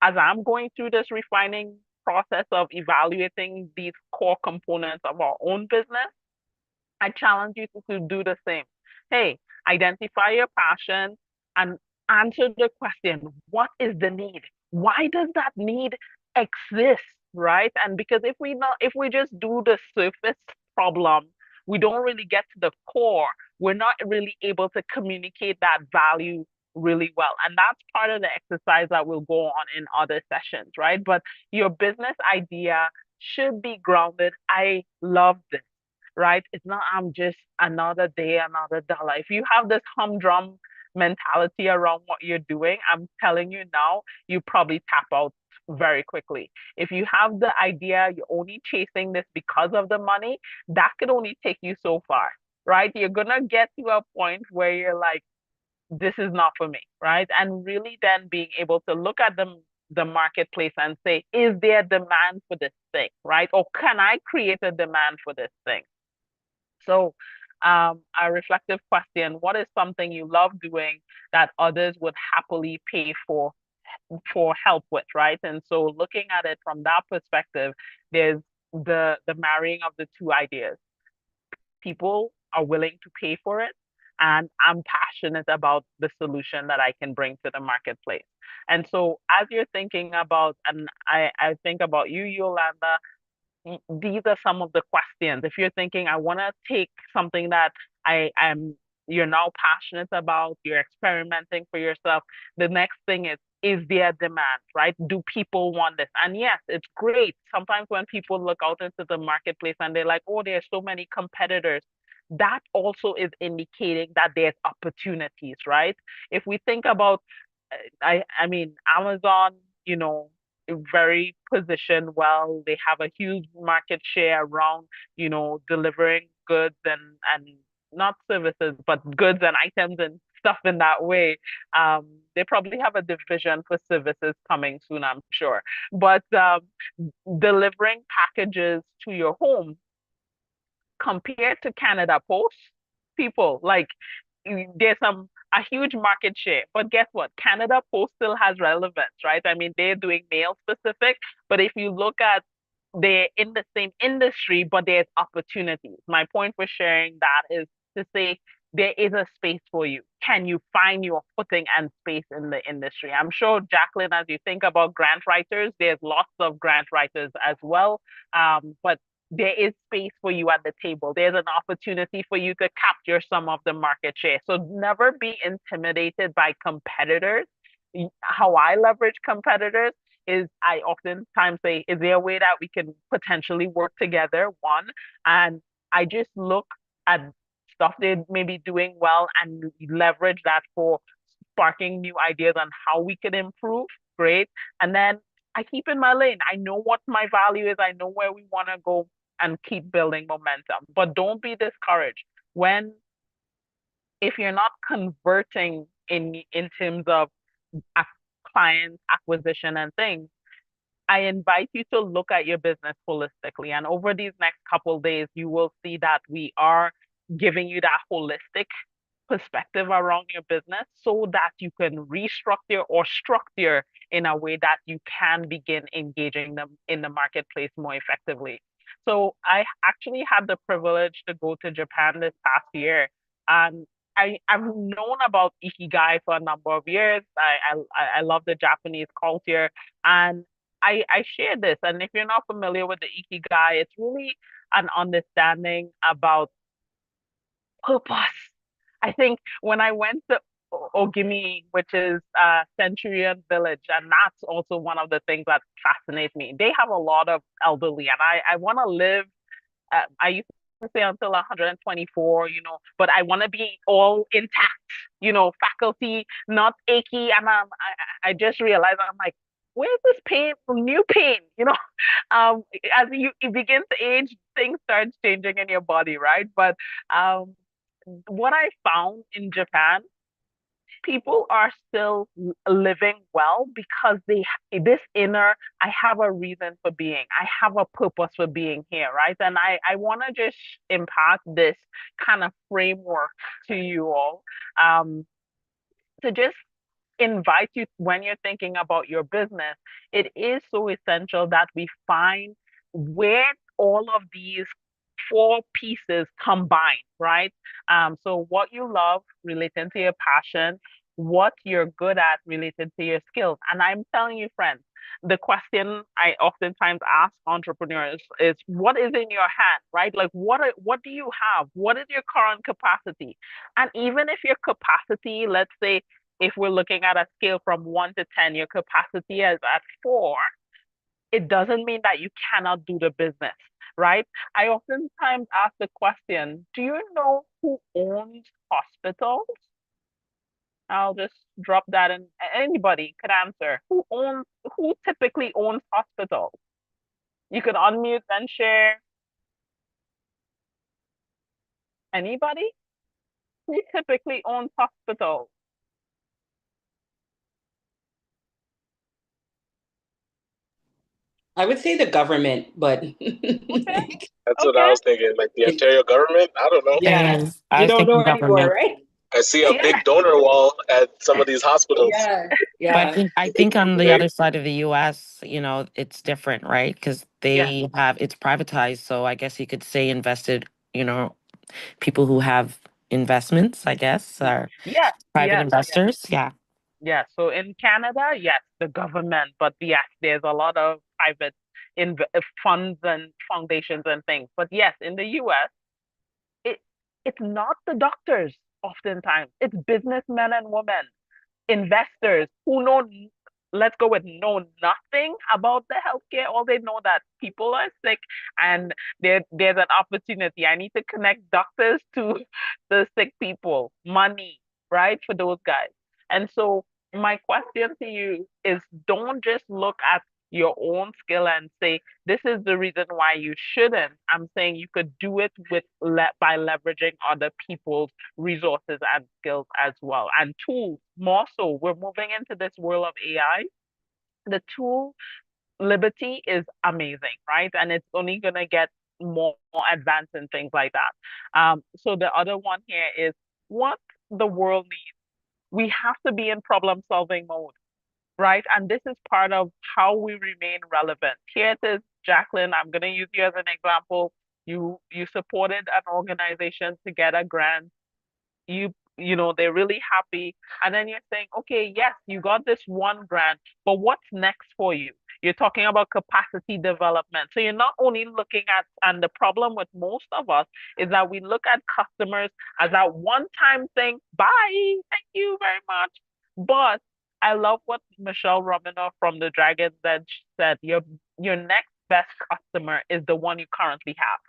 as I'm going through this refining process of evaluating these core components of our own business, I challenge you to do the same. Hey, identify your passion and answer the question, what is the need? Why does that need exist? Right? And because if we just do the surface problem, we don't really get to the core. We're not really able to communicate that value really well. And that's part of the exercise that will go on in other sessions, right? But your business idea should be grounded. I love this, right? It's not, I'm just another day, another dollar. If you have this humdrum mentality around what you're doing, I'm telling you now, you probably tap out very quickly. If you have the idea, you're only chasing this because of the money, that could only take you so far, right? You're gonna get to a point where you're like, this is not for me, right? And really then being able to look at the marketplace and say, is there demand for this thing, right? Or can I create a demand for this thing? So, a reflective question, what is something you love doing that others would happily pay for help with, right? And so looking at it from that perspective, there's the marrying of the two ideas. People are willing to pay for it, and I'm passionate about the solution that I can bring to the marketplace. And so as you're thinking about, and I think about you, Yolanda, these are some of the questions. If you're thinking, I want to take something that I am you're now passionate about, you're experimenting for yourself. The next thing is there demand, right? Do people want this? And yes, it's great. Sometimes when people look out into the marketplace and they're like, oh, there's so many competitors, that also is indicating that there's opportunities, right? If we think about, I mean, Amazon, you know, very positioned well. They have a huge market share around, you know, delivering goods and not services, but goods and items and stuff in that way. They probably have a division for services coming soon, I'm sure. But delivering packages to your home compared to Canada Post, people like there's a huge market share. But guess what? Canada Post still has relevance, right? I mean, they're doing mail specific, but if you look at they're in the same industry, but there's opportunities. My point for sharing that is to say there is a space for you. Can you find your footing and space in the industry? I'm sure, Jacqueline, as you think about grant writers, there's lots of grant writers as well. But there is space for you at the table. There's an opportunity for you to capture some of the market share. So never be intimidated by competitors. How I leverage competitors is I oftentimes say, is there a way that we can potentially work together? One, and I just look at stuff they may be doing well and leverage that for sparking new ideas on how we can improve. Great. And then I keep in my lane. I know what my value is. I know where we want to go and keep building momentum. But don't be discouraged when if you're not converting in terms of client acquisition and things. I invite you to look at your business holistically. And over these next couple of days, you will see that we are giving you that holistic perspective around your business so that you can restructure or structure in a way that you can begin engaging them in the marketplace more effectively. So I actually had the privilege to go to Japan this past year, and I've known about Ikigai for a number of years. I love the Japanese culture, and I share this. And if you're not familiar with the Ikigai, it's really an understanding about purpose. I think when I went to Ogimi, which is a Centurion village, and that's also one of the things that fascinate me. They have a lot of elderly, and I want to live. I used to say until 124, you know, but I want to be all intact, you know, faculty, not achy. And I just realized I'm like, where's this pain, new pain, you know? As you begin to age, things start changing in your body, right? But um, what I found in Japan, people are still living well because this inner, I have a reason for being, I have a purpose for being here, right? And I want to just impart this kind of framework to you all, to just invite you when you're thinking about your business. It is so essential that we find where all of these four pieces combine, right? So what you love relating to your passion, what you're good at related to your skills. And I'm telling you, friends, the question I oftentimes ask entrepreneurs is, what is in your hand, right? Like, what do you have? What is your current capacity? And even if your capacity, let's say, if we're looking at a scale from 1 to 10, your capacity is at 4, it doesn't mean that you cannot do the business, right? I oftentimes ask the question, do you know who owns hospitals? I'll just drop that in. Anybody could answer. Who typically owns hospitals? You could unmute and share. Anybody? Who typically owns hospitals? I would say the government, but Okay, like, That's what I okay. was thinking. Like the Ontario government. I don't know. yeah, And I you was don't thinking know anymore, government. right? I see a Yeah, big donor wall at some of these hospitals. Yeah, But I yeah. think I think on the Right? other side of the US, you know, it's different, right? Because yeah, they have it's privatized. So I guess you could say invested, you know, people who have investments, I guess, are yes, private yes. investors. Yeah. Yeah, so in Canada, yes, the government, but yes, there's a lot of private funds and foundations and things. But yes, in the US, it it's not the doctors. Oftentimes, it's businessmen and women, investors who know, let's go with know nothing about the healthcare. All they know that people are sick and there's an opportunity. I need to connect doctors to the sick people, money, right? For those guys. And so my question to you is don't just look at your own skill and say, this is the reason why you shouldn't. I'm saying you could do it with by leveraging other people's resources and skills as well. And tools, more so, we're moving into this world of AI. The tool liberty is amazing, right? And it's only going to get more advanced and things like that. So the other one here is what the world needs. We have to be in problem solving mode, right? And this is part of how we remain relevant. Here it is, Jacqueline, I'm going to use you as an example. You supported an organization to get a grant. They're really happy, and then you're saying, okay, yes, you got this one grant, but what's next for you? You're talking about capacity development. So you're not only looking at, and the problem with most of us is that we look at customers as that one-time thing. Bye, thank you very much. But I love what Michelle Romanoff from the Dragon Den said. Your next best customer is the one you currently have,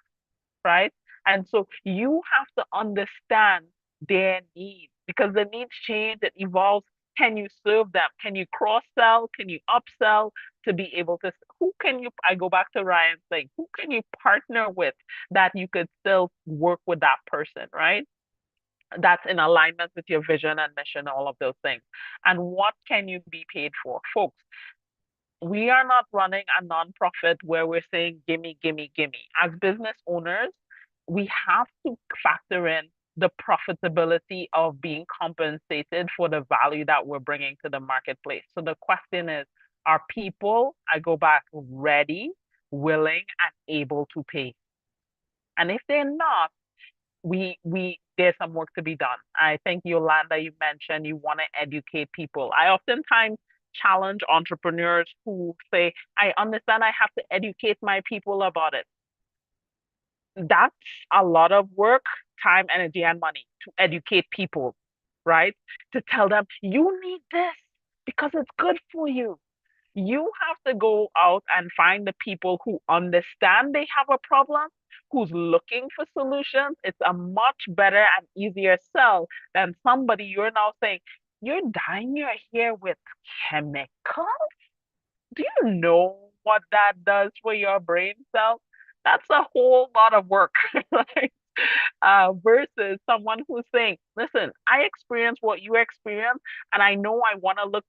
right? And so you have to understand their needs because the needs change, it evolves. Can you serve them? Can you cross sell? Can you upsell to be able to? Who can you? I go back to Ryan's thing. Who can you partner with that you could still work with that person, right? That's in alignment with your vision and mission, all of those things. And what can you be paid for? Folks, we are not running a nonprofit where we're saying, gimme, gimme, gimme. As business owners, we have to factor in the profitability of being compensated for the value that we're bringing to the marketplace. So the question is, are people, I go back, ready, willing, and able to pay? And if they're not, we there's some work to be done. I think Yolanda, you mentioned you want to educate people. I oftentimes challenge entrepreneurs who say, I understand I have to educate my people about it. That's a lot of work, time, energy, and money to educate people, right? To tell them you need this because it's good for you. You have to go out and find the people who understand they have a problem, who's looking for solutions. It's a much better and easier sell than somebody you're now saying, you're dyeing your hair with chemicals? Do you know what that does for your brain cells? That's a whole lot of work, right? Versus someone who's saying, listen, I experience what you experience, and I know I want to look,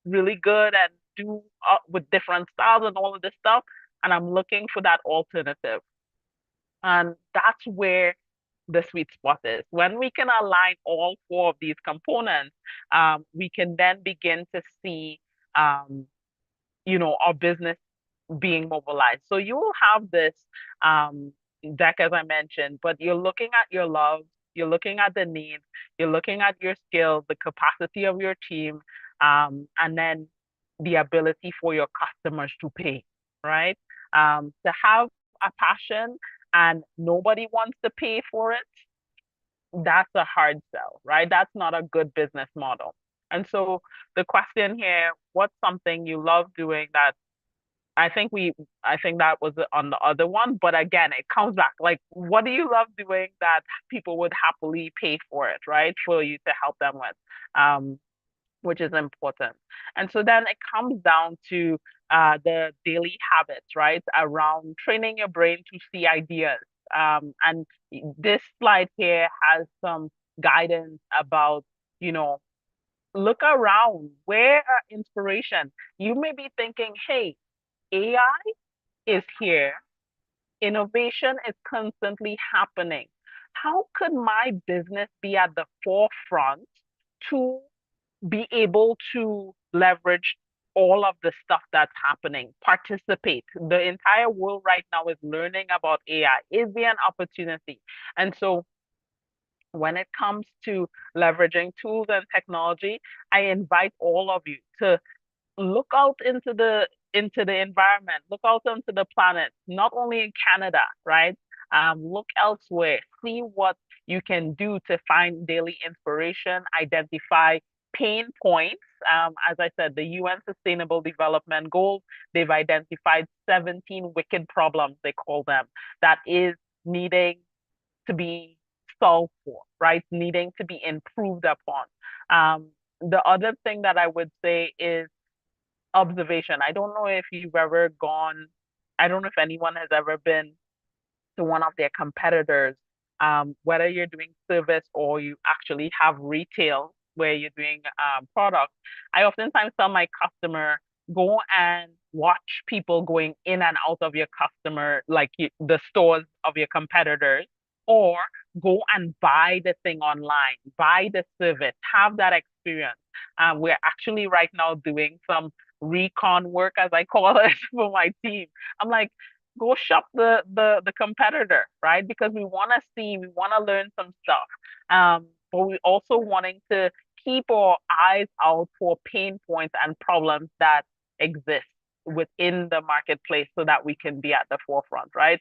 really good and do with different styles and all of this stuff, and I'm looking for that alternative. And that's where the sweet spot is. When we can align all four of these components, we can then begin to see, our business being mobilized. So you will have this deck, as I mentioned, but you're looking at your love, you're looking at the needs, you're looking at your skills, the capacity of your team, and then the ability for your customers to pay, right? To have a passion and nobody wants to pay for it, that's a hard sell, right? That's not a good business model. And so the question here, what's something you love doing that I think that was on the other one, but again, it comes back. Like, what do you love doing that people would happily pay for it, right? For you to help them with, which is important. And so then it comes down to the daily habits, right? Around training your brain to see ideas. And this slide here has some guidance about, look around, where are inspiration? You may be thinking, hey, AI is here. Innovation is constantly happening. How could my business be at the forefront to be able to leverage all of the stuff that's happening, participate? The entire world right now is learning about AI. Is there an opportunity? And so when it comes to leveraging tools and technology, I invite all of you to look out into the environment, look out into the planet, not only in Canada, right? Look elsewhere, see what you can do to find daily inspiration, identify pain points. As I said, the UN Sustainable Development Goals, they've identified 17 wicked problems, they call them, that is needing to be solved for, right? Needing to be improved upon. The other thing that I would say is observation. I don't know if you've ever gone, I don't know if anyone has ever been to one of their competitors, whether you're doing service or you actually have retail where you're doing products. I oftentimes tell my customer, go and watch people going in and out of your customer, like the stores of your competitors, or go and buy the thing online, buy the service, have that experience. We're actually right now doing some recon work, as I call it, for my team. I'm like, go shop the competitor, right? Because we want to see, we want to learn some stuff. But we also wanting to keep our eyes out for pain points and problems that exist within the marketplace so that we can be at the forefront, right?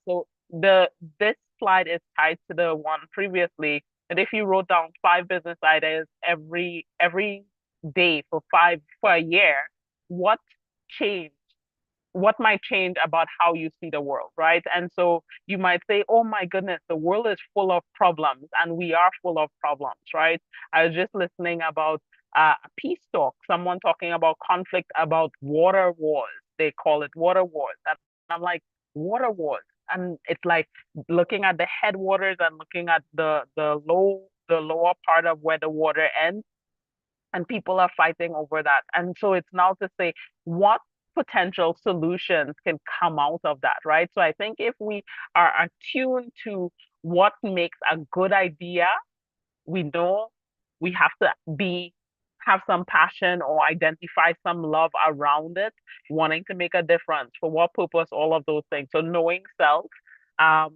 So this slide is tied to the one previously. And if you wrote down 5 business ideas every day for a year, what changed? What might change about how you see the world, right? And so you might say, oh my goodness, the world is full of problems, and we are full of problems, right? I was just listening about a peace talk, someone talking about conflict about water wars. They call it water wars. And I'm like, water wars. And it's like looking at the headwaters and looking at the lower part of where the water ends, and people are fighting over that. And so it's now to say, what potential solutions can come out of that, right? So I think if we are attuned to what makes a good idea, we know we have to have some passion or identify some love around it, wanting to make a difference. For what purpose? All of those things. So knowing self, um,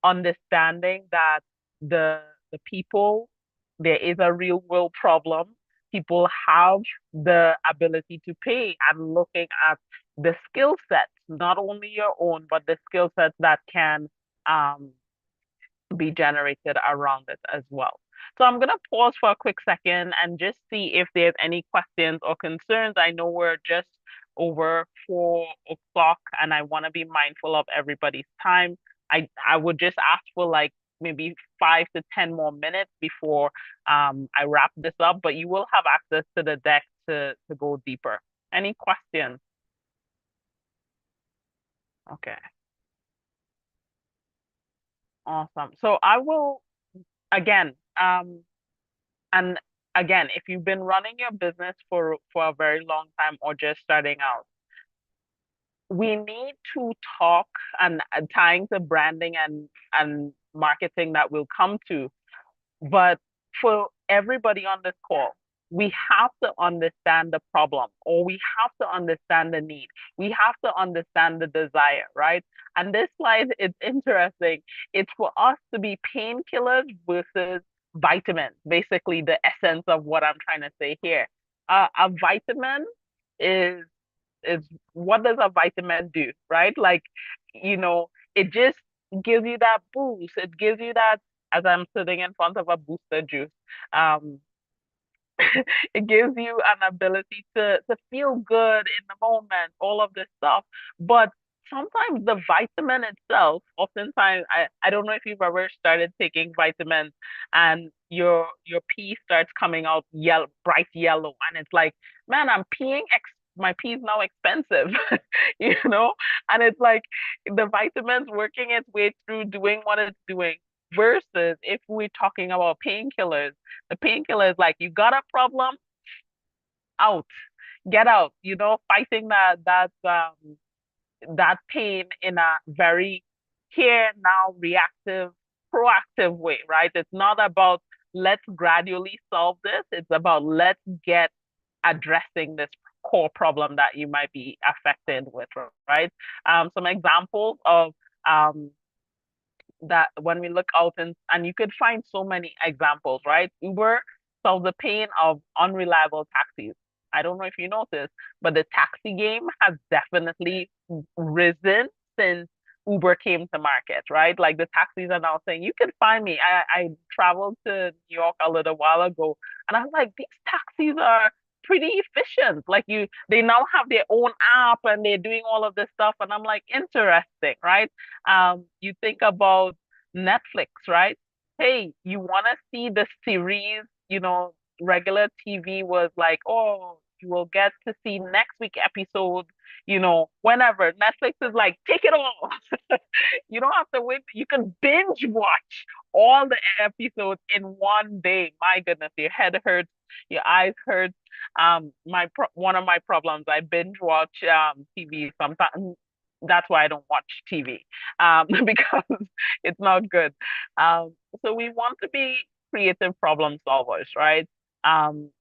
understanding that the the people, there is a real world problem. People have the ability to pay, and looking at the skill sets, not only your own, but the skill sets that can um, be generated around it as well. So I'm going to pause for a quick second and just see if there's any questions or concerns. I know we're just over 4 o'clock and I want to be mindful of everybody's time. I would just ask for like maybe 5 to 10 more minutes before I wrap this up, but you will have access to the deck to go deeper. Any questions? Okay. Awesome. So I will, again, and again, if you've been running your business for a very long time or just starting out, we need to talk, and tying to branding and marketing that we'll come to. But for everybody on this call, we have to understand the problem, or we have to understand the need. We have to understand the desire, right? And this slide is interesting. It's for us to be painkillers versus vitamins, basically the essence of what I'm trying to say here. A vitamin is is what does a vitamin do, right? Like, it just gives you that boost. It gives you that, as I'm sitting in front of a booster juice. Um, it gives you an ability to feel good in the moment, all of this stuff. But sometimes the vitamin itself, oftentimes, I don't know if you've ever started taking vitamins and your pee starts coming out yellow, bright yellow, and it's like, man, I'm peeing my pee is now expensive, you know? And it's like the vitamins working its way through doing what it's doing. Versus if we're talking about painkillers, the painkiller is like, you got a problem, out, get out, fighting that pain in a very here now reactive, proactive way, right? It's not about let's gradually solve this. It's about let's get addressing this core problem that you might be affected with, right? Some examples of that when we look out, and you could find so many examples, right? Uber solves the pain of unreliable taxis. I don't know if you noticed, but the taxi game has definitely risen since Uber came to market, right? Like the taxis are now saying, you can find me. I traveled to New York a little while ago, and I was like, these taxis are pretty efficient. Like they now have their own app and they're doing all of this stuff. And I'm like, interesting, right? You think about Netflix, right? Hey, you want to see the series, regular TV was like, oh, you will get to see next week episode, whenever. Netflix is like, take it all. You don't have to wait. You can binge watch all the episodes in one day. My goodness, your head hurts, your eyes hurt. One of my problems, I binge watch TV sometimes. That's why I don't watch TV, because it's not good. So we want to be creative problem solvers, right? Um,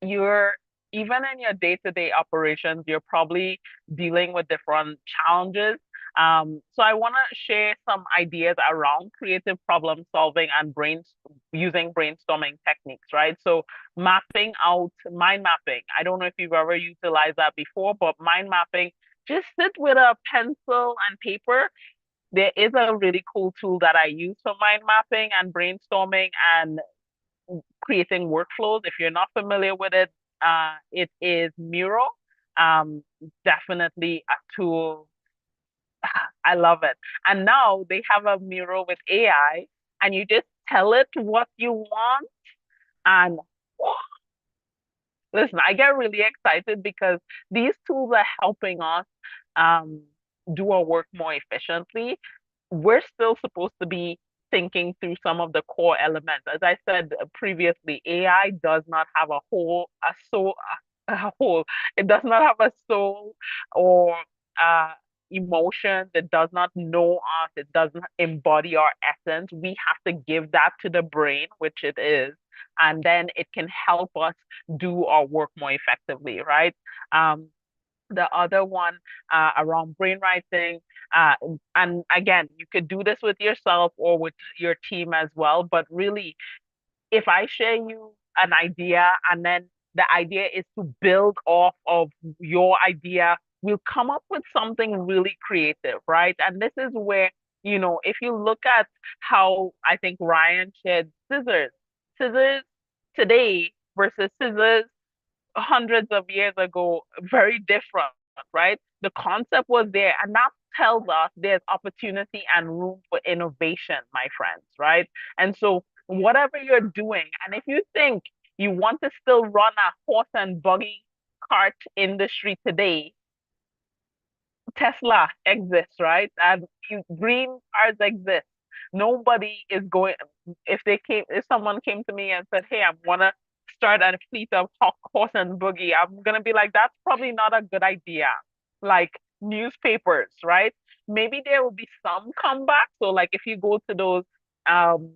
you're even in your day-to-day operations, you're probably dealing with different challenges. So I want to share some ideas around creative problem solving and using brainstorming techniques, right? So mapping out mind mapping. I don't know if you've ever utilized that before, but mind mapping, just sit with a pencil and paper. There is a really cool tool that I use for mind mapping and brainstorming and creating workflows. If you're not familiar with it, it is Miro. Um, Definitely a tool. I love it. And now they have a Miro with AI, and you just tell it what you want, and listen, I get really excited because these tools are helping us um, do our work more efficiently. We're still supposed to be thinking through some of the core elements. As I said previously, AI does not have a soul, a whole. It does not have a soul or uh, emotions. It does not know us. It doesn't embody our essence. We have to give that to the brain, which it is, and then it can help us do our work more effectively, right? Um, the other one around brainwriting, uh, and again, you could do this with yourself or with your team as well. But really, if I share you an idea and then the idea is to build off of your idea, we'll come up with something really creative, right? And this is where, if you look at how I think Ryan shared scissors today versus scissors hundreds of years ago, very different, right? The concept was there, and that tells us there's opportunity and room for innovation, my friends, right? And so, whatever you're doing, and if you think you want to still run a horse and buggy cart industry today, Tesla exists, right? And green cars exist. Nobody is going. If someone came to me and said, "Hey, I want to start a fleet of horse and buggy," I'm gonna be like, "That's probably not a good idea." Like newspapers, right? Maybe there will be some comeback. So, like if you go to those, um,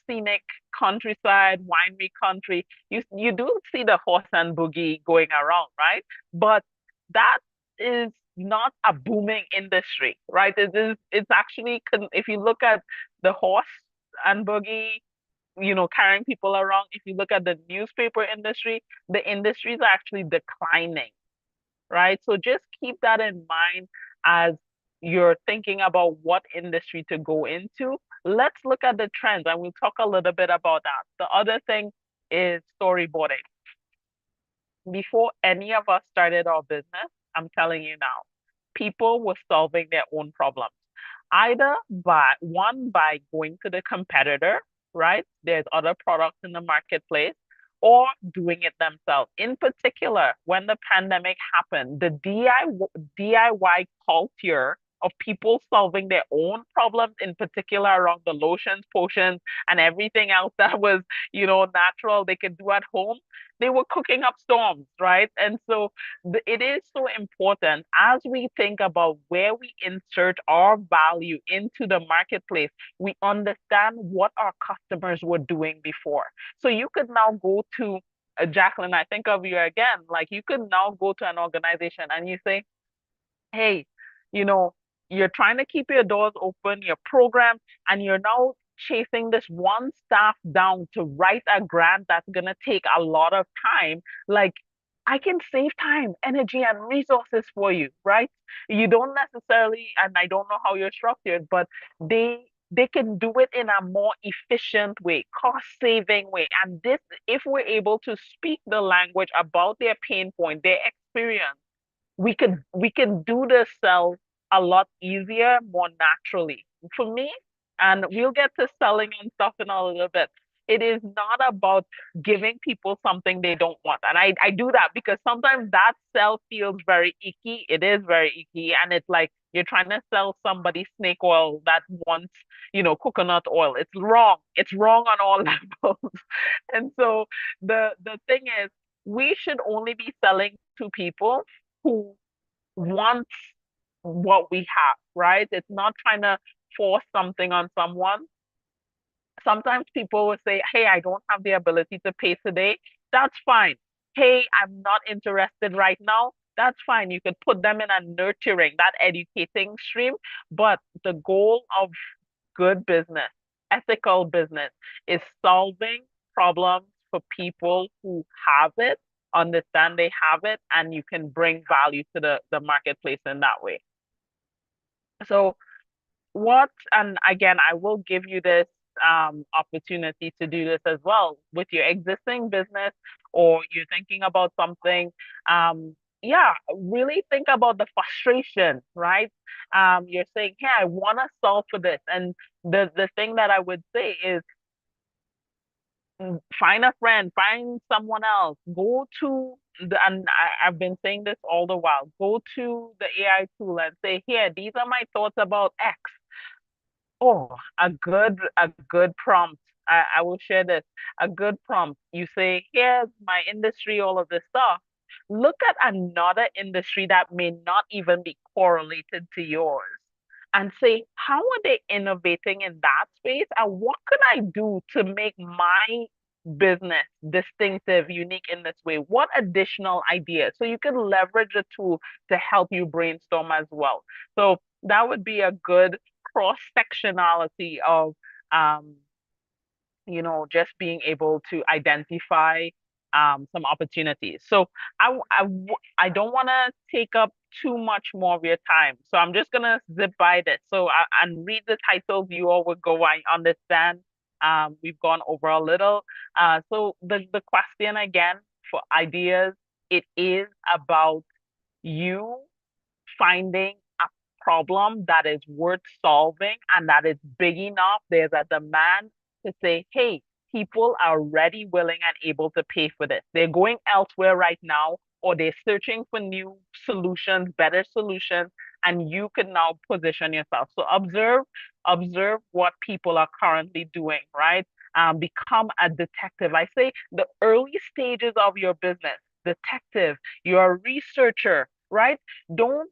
scenic countryside, winery country, you do see the horse and buggy going around, right? But that is not a booming industry, right? It's actually, if you look at the horse and buggy, carrying people around, if you look at the newspaper industry, the industry is actually declining, right? So just keep that in mind as you're thinking about what industry to go into. Let's look at the trends and we'll talk a little bit about that. The other thing is storyboarding. Before any of us started our business, I'm telling you now, people were solving their own problems, either by going to the competitor, right? There's other products in the marketplace, or doing it themselves. In particular, when the pandemic happened, the DIY culture of people solving their own problems, in particular around the lotions, potions, and everything else that was, natural they could do at home, they were cooking up storms, right? And so it is so important as we think about where we insert our value into the marketplace, we understand what our customers were doing before. So you could now go to Jacqueline, I think of you again, like you could now go to an organization and you say, hey, you know, you're trying to keep your doors open, your program, and you're now chasing this one staff down to write a grant that's going to take a lot of time. Like, I can save time, energy, and resources for you, right? You don't necessarily, and I don't know how you're structured, but they can do it in a more efficient way, cost-saving way. And this, if we're able to speak the language about their pain point, their experience, we can do the sell a lot easier, more naturally. For me, and we'll get to selling and stuff in a little bit. It is not about giving people something they don't want. And I do that because sometimes that sell feels very icky. It is very icky. And it's like you're trying to sell somebody snake oil that wants, coconut oil. It's wrong. It's wrong on all levels. And so the thing is, we should only be selling to people who wants what we have, right? It's not trying to force something on someone. Sometimes people will say, hey, I don't have the ability to pay today. That's fine. Hey, I'm not interested right now. That's fine. You could put them in a nurturing, that educating stream. But the goal of good business, ethical business, is solving problems for people who have it, understand they have it, and you can bring value to the marketplace in that way. So and again, I will give you this opportunity to do this as well with your existing business, or you're thinking about something. Yeah, really think about the frustration, right? You're saying, hey, I want to solve for this. And the thing that I would say is, find a friend, find someone else, go to and I've been saying this all the while, go to the AI tool and say, here, these are my thoughts about X. Oh, a good prompt. I will share this. A good prompt. You say, here's my industry, all of this stuff. Look at another industry that may not even be correlated to yours and say, how are they innovating in that space? And what can I do to make my business distinctive, unique in this way? What additional ideas? So you can leverage a tool to help you brainstorm as well. So that would be a good cross-sectionality of just being able to identify some opportunities. So I don't want to take up too much more of your time. So I'm just gonna zip by this. So and read the titles. You all would go. I understand. We've gone over a little. So the question again for ideas, it is about you finding a problem that is worth solving and that is big enough. There's a demand to say, hey, people are ready, willing, and able to pay for this. They're going elsewhere right now, or they're searching for new solutions, better solutions, and you can now position yourself. So observe what people are currently doing, right? Become a detective. I say the early stages of your business, detective, you're a researcher, right? Don't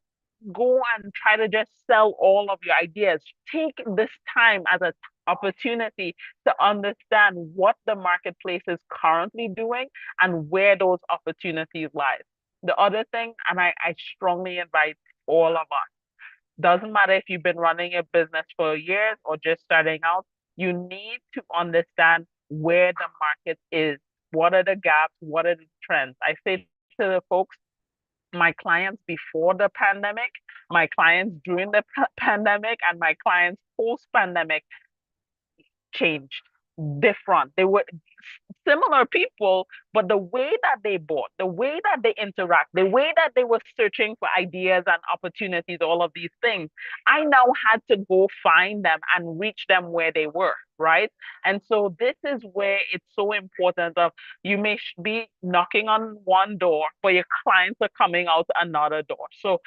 go and try to just sell all of your ideas. Take this time as an opportunity to understand what the marketplace is currently doing and where those opportunities lie. The other thing, and I strongly invite all of us, doesn't matter if you've been running a business for years or just starting out, you need to understand where the market is. What are the gaps? What are the trends? I say to the folks, my clients before the pandemic, my clients during the pandemic, and my clients post-pandemic changed, different. They were similar people, but the way that they bought, the way that they interact, the way that they were searching for ideas and opportunities, all of these things, I now had to go find them and reach them where they were, right? And so this is where it's so important of you may be knocking on one door, but your clients are coming out another door. So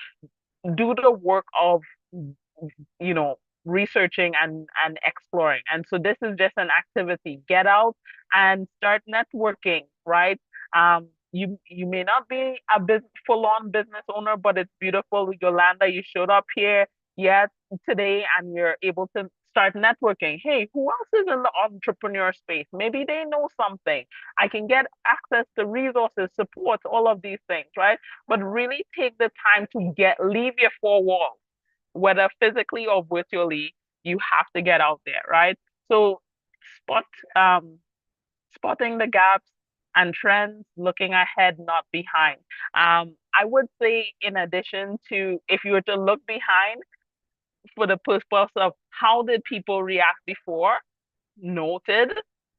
do the work of you know researching and exploring. And so this is just an activity. Get out and start networking, right? You may not be a full-on business owner, but it's beautiful. Yolanda, you showed up here yet today and you're able to start networking. Hey, who else is in the entrepreneur space? Maybe they know something. I can get access to resources, support, all of these things, right? But really take the time to leave your four walls, whether physically or virtually. You have to get out there, right? So spot spotting the gaps, and trends, looking ahead, not behind. I would say, in addition to, if you were to look behind for the purpose of how did people react before, noted,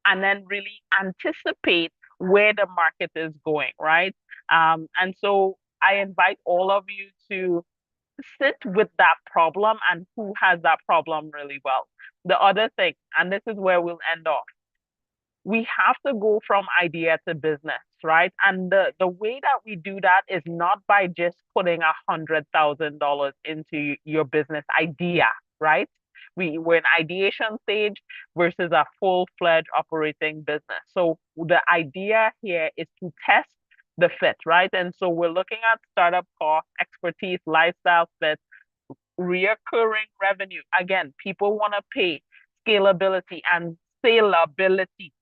and then really anticipate where the market is going, right? And so I invite all of you to sit with that problem and who has that problem really well. The other thing, and this is where we'll end off, we have to go from idea to business, right? And the way that we do that is not by just putting $100,000 into your business idea, right? We're in ideation stage versus a full-fledged operating business. So the idea here is to test the fit, right? And so we're looking at startup cost, expertise, lifestyle fit, reoccurring revenue. Again, people want to pay, scalability and salability,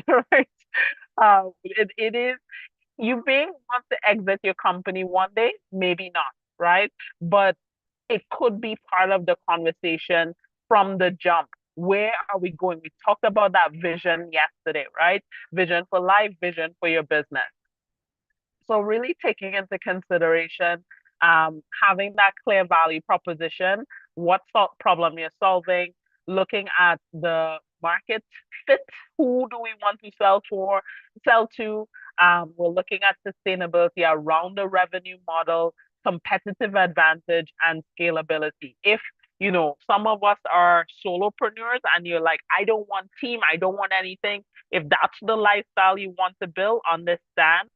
right? It is, you may want to exit your company one day, maybe not, right? But it could be part of the conversation from the jump. Where are we going? We talked about that vision yesterday, right? Vision for life, vision for your business. So really taking into consideration, having that clear value proposition, what problem you're solving, looking at the market fit, who do we want to sell to? We're looking at sustainability around the revenue model, competitive advantage, and scalability. If some of us are solopreneurs and you're like, I don't want team, I don't want anything. If that's the lifestyle you want to build, understand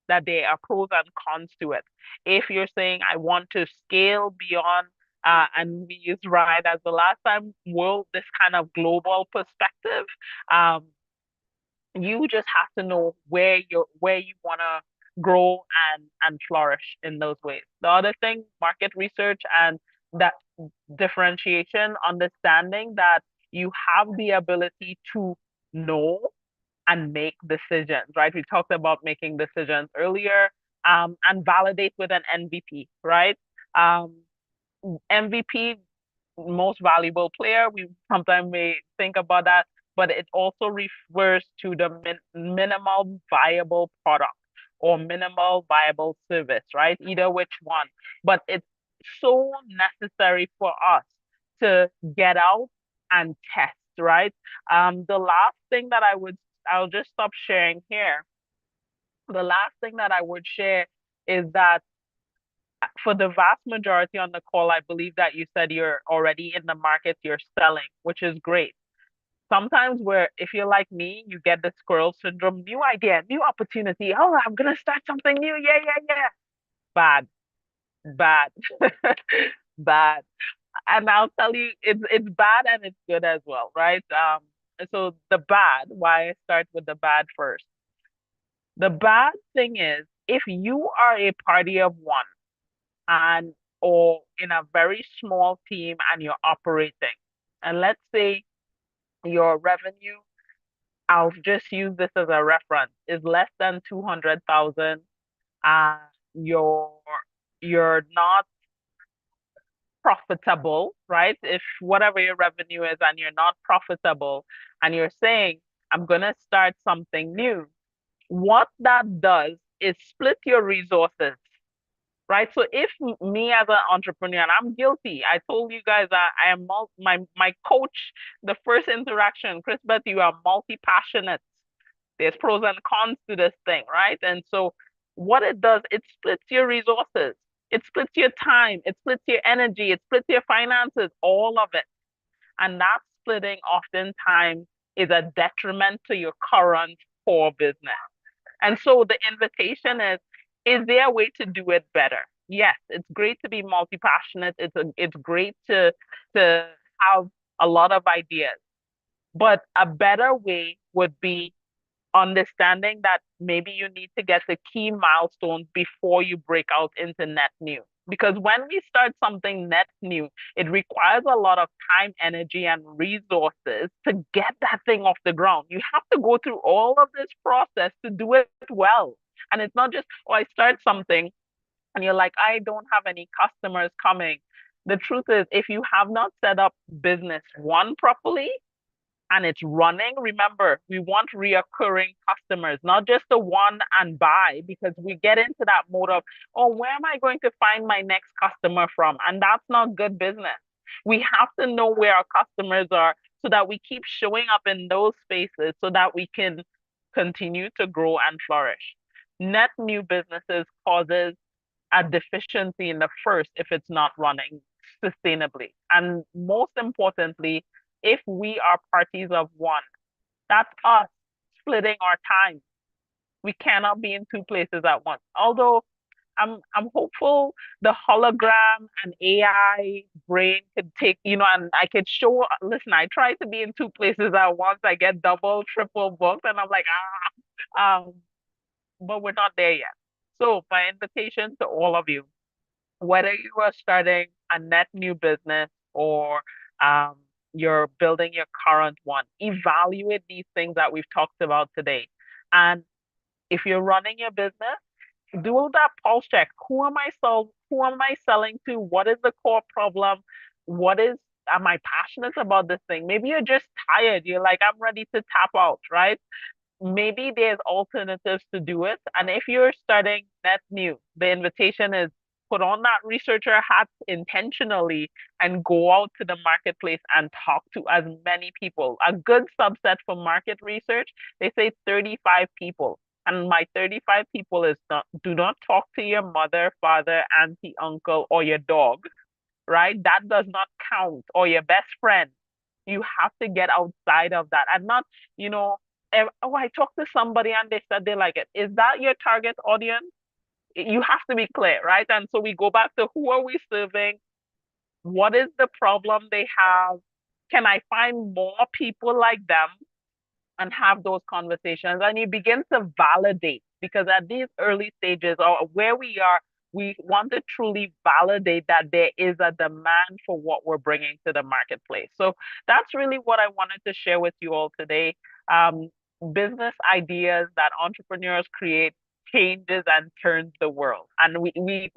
that there are pros and cons to it. If you're saying, I want to scale beyond, and we use Ride as the last time, this kind of global perspective, you just have to know where you want to grow and flourish in those ways. The other thing, market research and that differentiation, understanding that you have the ability to know and make decisions, right? We talked about making decisions earlier, and validate with an MVP, right? MVP, most valuable player. We sometimes may think about that, but it also refers to the minimal viable product or minimal viable service, right? Either which one. But it's so necessary for us to get out and test, right? The last thing that I'll just stop sharing here. The last thing that I would share is that for the vast majority on the call, I believe that you said you're already in the market, you're selling, which is great. Sometimes if you're like me, you get the squirrel syndrome, new idea, new opportunity. Oh, I'm gonna start something new. Yeah, yeah, yeah. Bad, bad, bad. And I'll tell you, it's bad and it's good as well, right? So the bad, why I start with the bad first. The bad thing is, if you are a party of one and or in a very small team and you're operating, and let's say your revenue, I'll just use this as a reference, is less than 200,000, uh, you're you're not profitable, right? If whatever your revenue is and you're not profitable and you're saying, I'm gonna start something new, what that does is split your resources, right? So if me as an entrepreneur, and I'm guilty, I told you guys that I am my coach, the first interaction, Chris Beth, you are multi-passionate. There's pros and cons to this thing, right? And so what it does, it splits your resources, it splits your time, it splits your energy, it splits your finances, all of it. And that splitting oftentimes is a detriment to your current core business. And so the invitation is there a way to do it better? Yes, it's great to be multi-passionate. It's great to have a lot of ideas. But a better way would be understanding that maybe you need to get the key milestones before you break out into net new. Because when we start something net new, it requires a lot of time, energy, and resources to get that thing off the ground. You have to go through all of this process to do it well. And it's not just, oh, I start something and you're like, I don't have any customers coming. The truth is, if you have not set up business one properly, and it's running, remember, we want reoccurring customers, not just the one and buy, because we get into that mode of, oh, where am I going to find my next customer from? And that's not good business. We have to know where our customers are so that we keep showing up in those spaces so that we can continue to grow and flourish. Net new businesses causes a deficiency in the first if it's not running sustainably. And most importantly, if we are parties of one, that's us splitting our time. We cannot be in two places at once. Although I'm hopeful the hologram and AI brain could take, and I could show, listen, I try to be in two places at once. I get double, triple booked, and I'm like, but we're not there yet. So my invitation to all of you, whether you are starting a net new business or um, you're building your current one, evaluate these things that we've talked about today. And if you're running your business, do that pulse check. Who am I who am I selling to? What is the core problem? Am I passionate about this thing? Maybe you're just tired. You're like, I'm ready to tap out, right? Maybe there's alternatives to do it. And if you're starting net new, the invitation is put on that researcher hat intentionally and go out to the marketplace and talk to as many people. A good subset for market research, they say 35 people. And my 35 people is not, do not talk to your mother, father, auntie, uncle, or your dog, right? That does not count, or your best friend. You have to get outside of that and not, oh, I talked to somebody and they said they like it. Is that your target audience? You have to be clear, right? And so we go back to who are we serving? What is the problem they have? Can I find more people like them and have those conversations? And you begin to validate, because at these early stages or where we are, we want to truly validate that there is a demand for what we're bringing to the marketplace. So that's really what I wanted to share with you all today. Business ideas that entrepreneurs create changes and turns the world. And we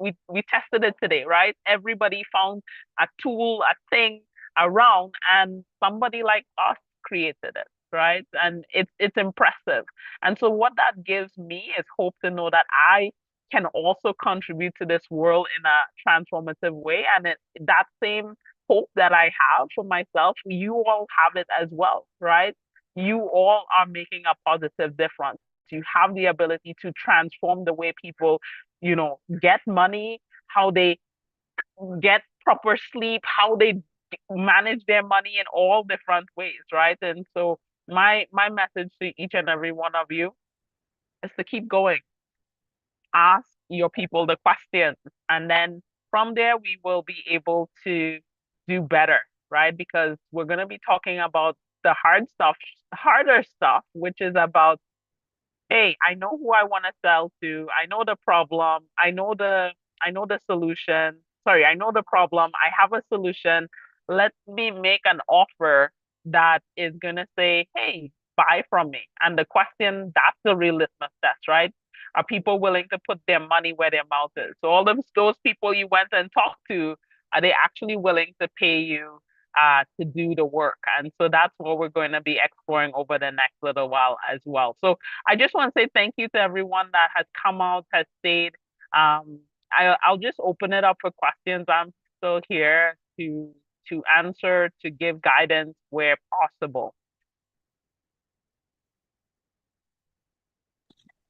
tested it today, right? Everybody found a tool, a thing around, and somebody like us created it, right? And it's impressive. And so what that gives me is hope to know that I can also contribute to this world in a transformative way. And that same hope that I have for myself, you all have it as well, right? You all are making a positive difference. You have the ability to transform the way people, get money, how they get proper sleep, how they manage their money in all different ways, right? And so my message to each and every one of you is to keep going. Ask your people the questions, and then from there we will be able to do better, right? Because we're going to be talking about the harder stuff, which is about, hey, I know who I want to sell to. I know the problem. I know the solution. Sorry, I know the problem. I have a solution. Let me make an offer that is gonna say, hey, buy from me. And the question, that's the real litmus test, right? Are people willing to put their money where their mouth is? So all those people you went and talked to, are they actually willing to pay you to do the work? And so that's what we're going to be exploring over the next little while as well. So I just want to say thank you to everyone that has come out, has stayed. I'll just open it up for questions. I'm still here to answer, to give guidance where possible.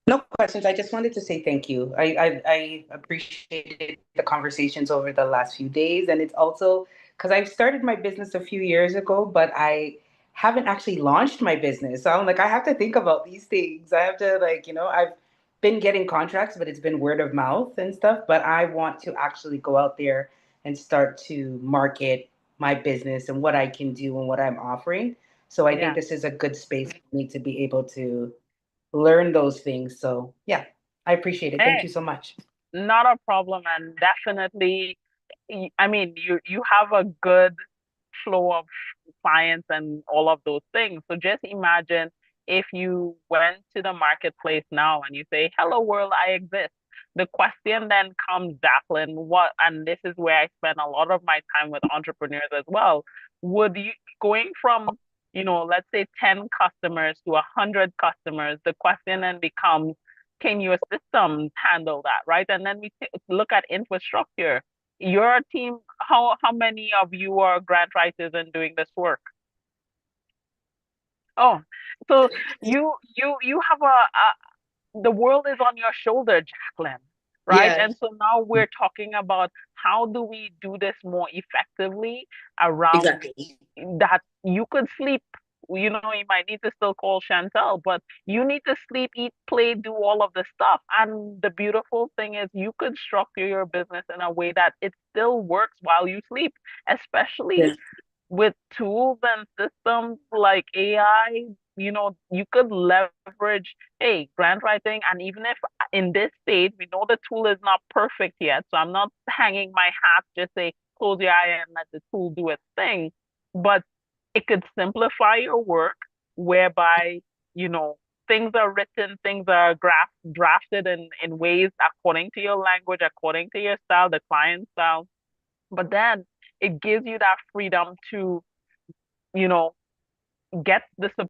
No questions. I just wanted to say thank you. I appreciated the conversations over the last few days. And it's also because I've started my business a few years ago, but I haven't actually launched my business. So I'm like, I have to think about these things. I have to, like, I've been getting contracts, but it's been word of mouth and stuff. But I want to actually go out there and start to market my business and what I can do and what I'm offering. So I think Yeah. this is a good space for me to be able to learn those things. So yeah, I appreciate it. Thank Hey, you so much. not a problem. And definitely, I mean, you have a good flow of clients and all of those things. So just imagine if you went to the marketplace now and you say, hello world, I exist. The question then comes, Jacqueline, and this is where I spend a lot of my time with entrepreneurs as well. Would you, going from let's say 10 customers to 100 customers, the question then becomes, can your systems handle that, right? And then we look at infrastructure. Your team, how many of you are grant writers and doing this work? Oh, so you have the world is on your shoulder, Jacqueline, right? Yes, And so now we're talking about how do we do this more effectively around exactly. that you could sleep. You might need to still call Chantel, but you need to sleep, eat, play, do all of the stuff. And the beautiful thing is you could structure your business in a way that it still works while you sleep, especially Yes, with tools and systems like AI. You could leverage, hey, grant writing, and even if in this stage we know the tool is not perfect yet, so I'm not hanging my hat, just say close your eye and let the tool do its thing, but it could simplify your work whereby, you know, things are written, things are drafted in ways according to your language, according to your style, the client style, but then it gives you that freedom to, you know, get the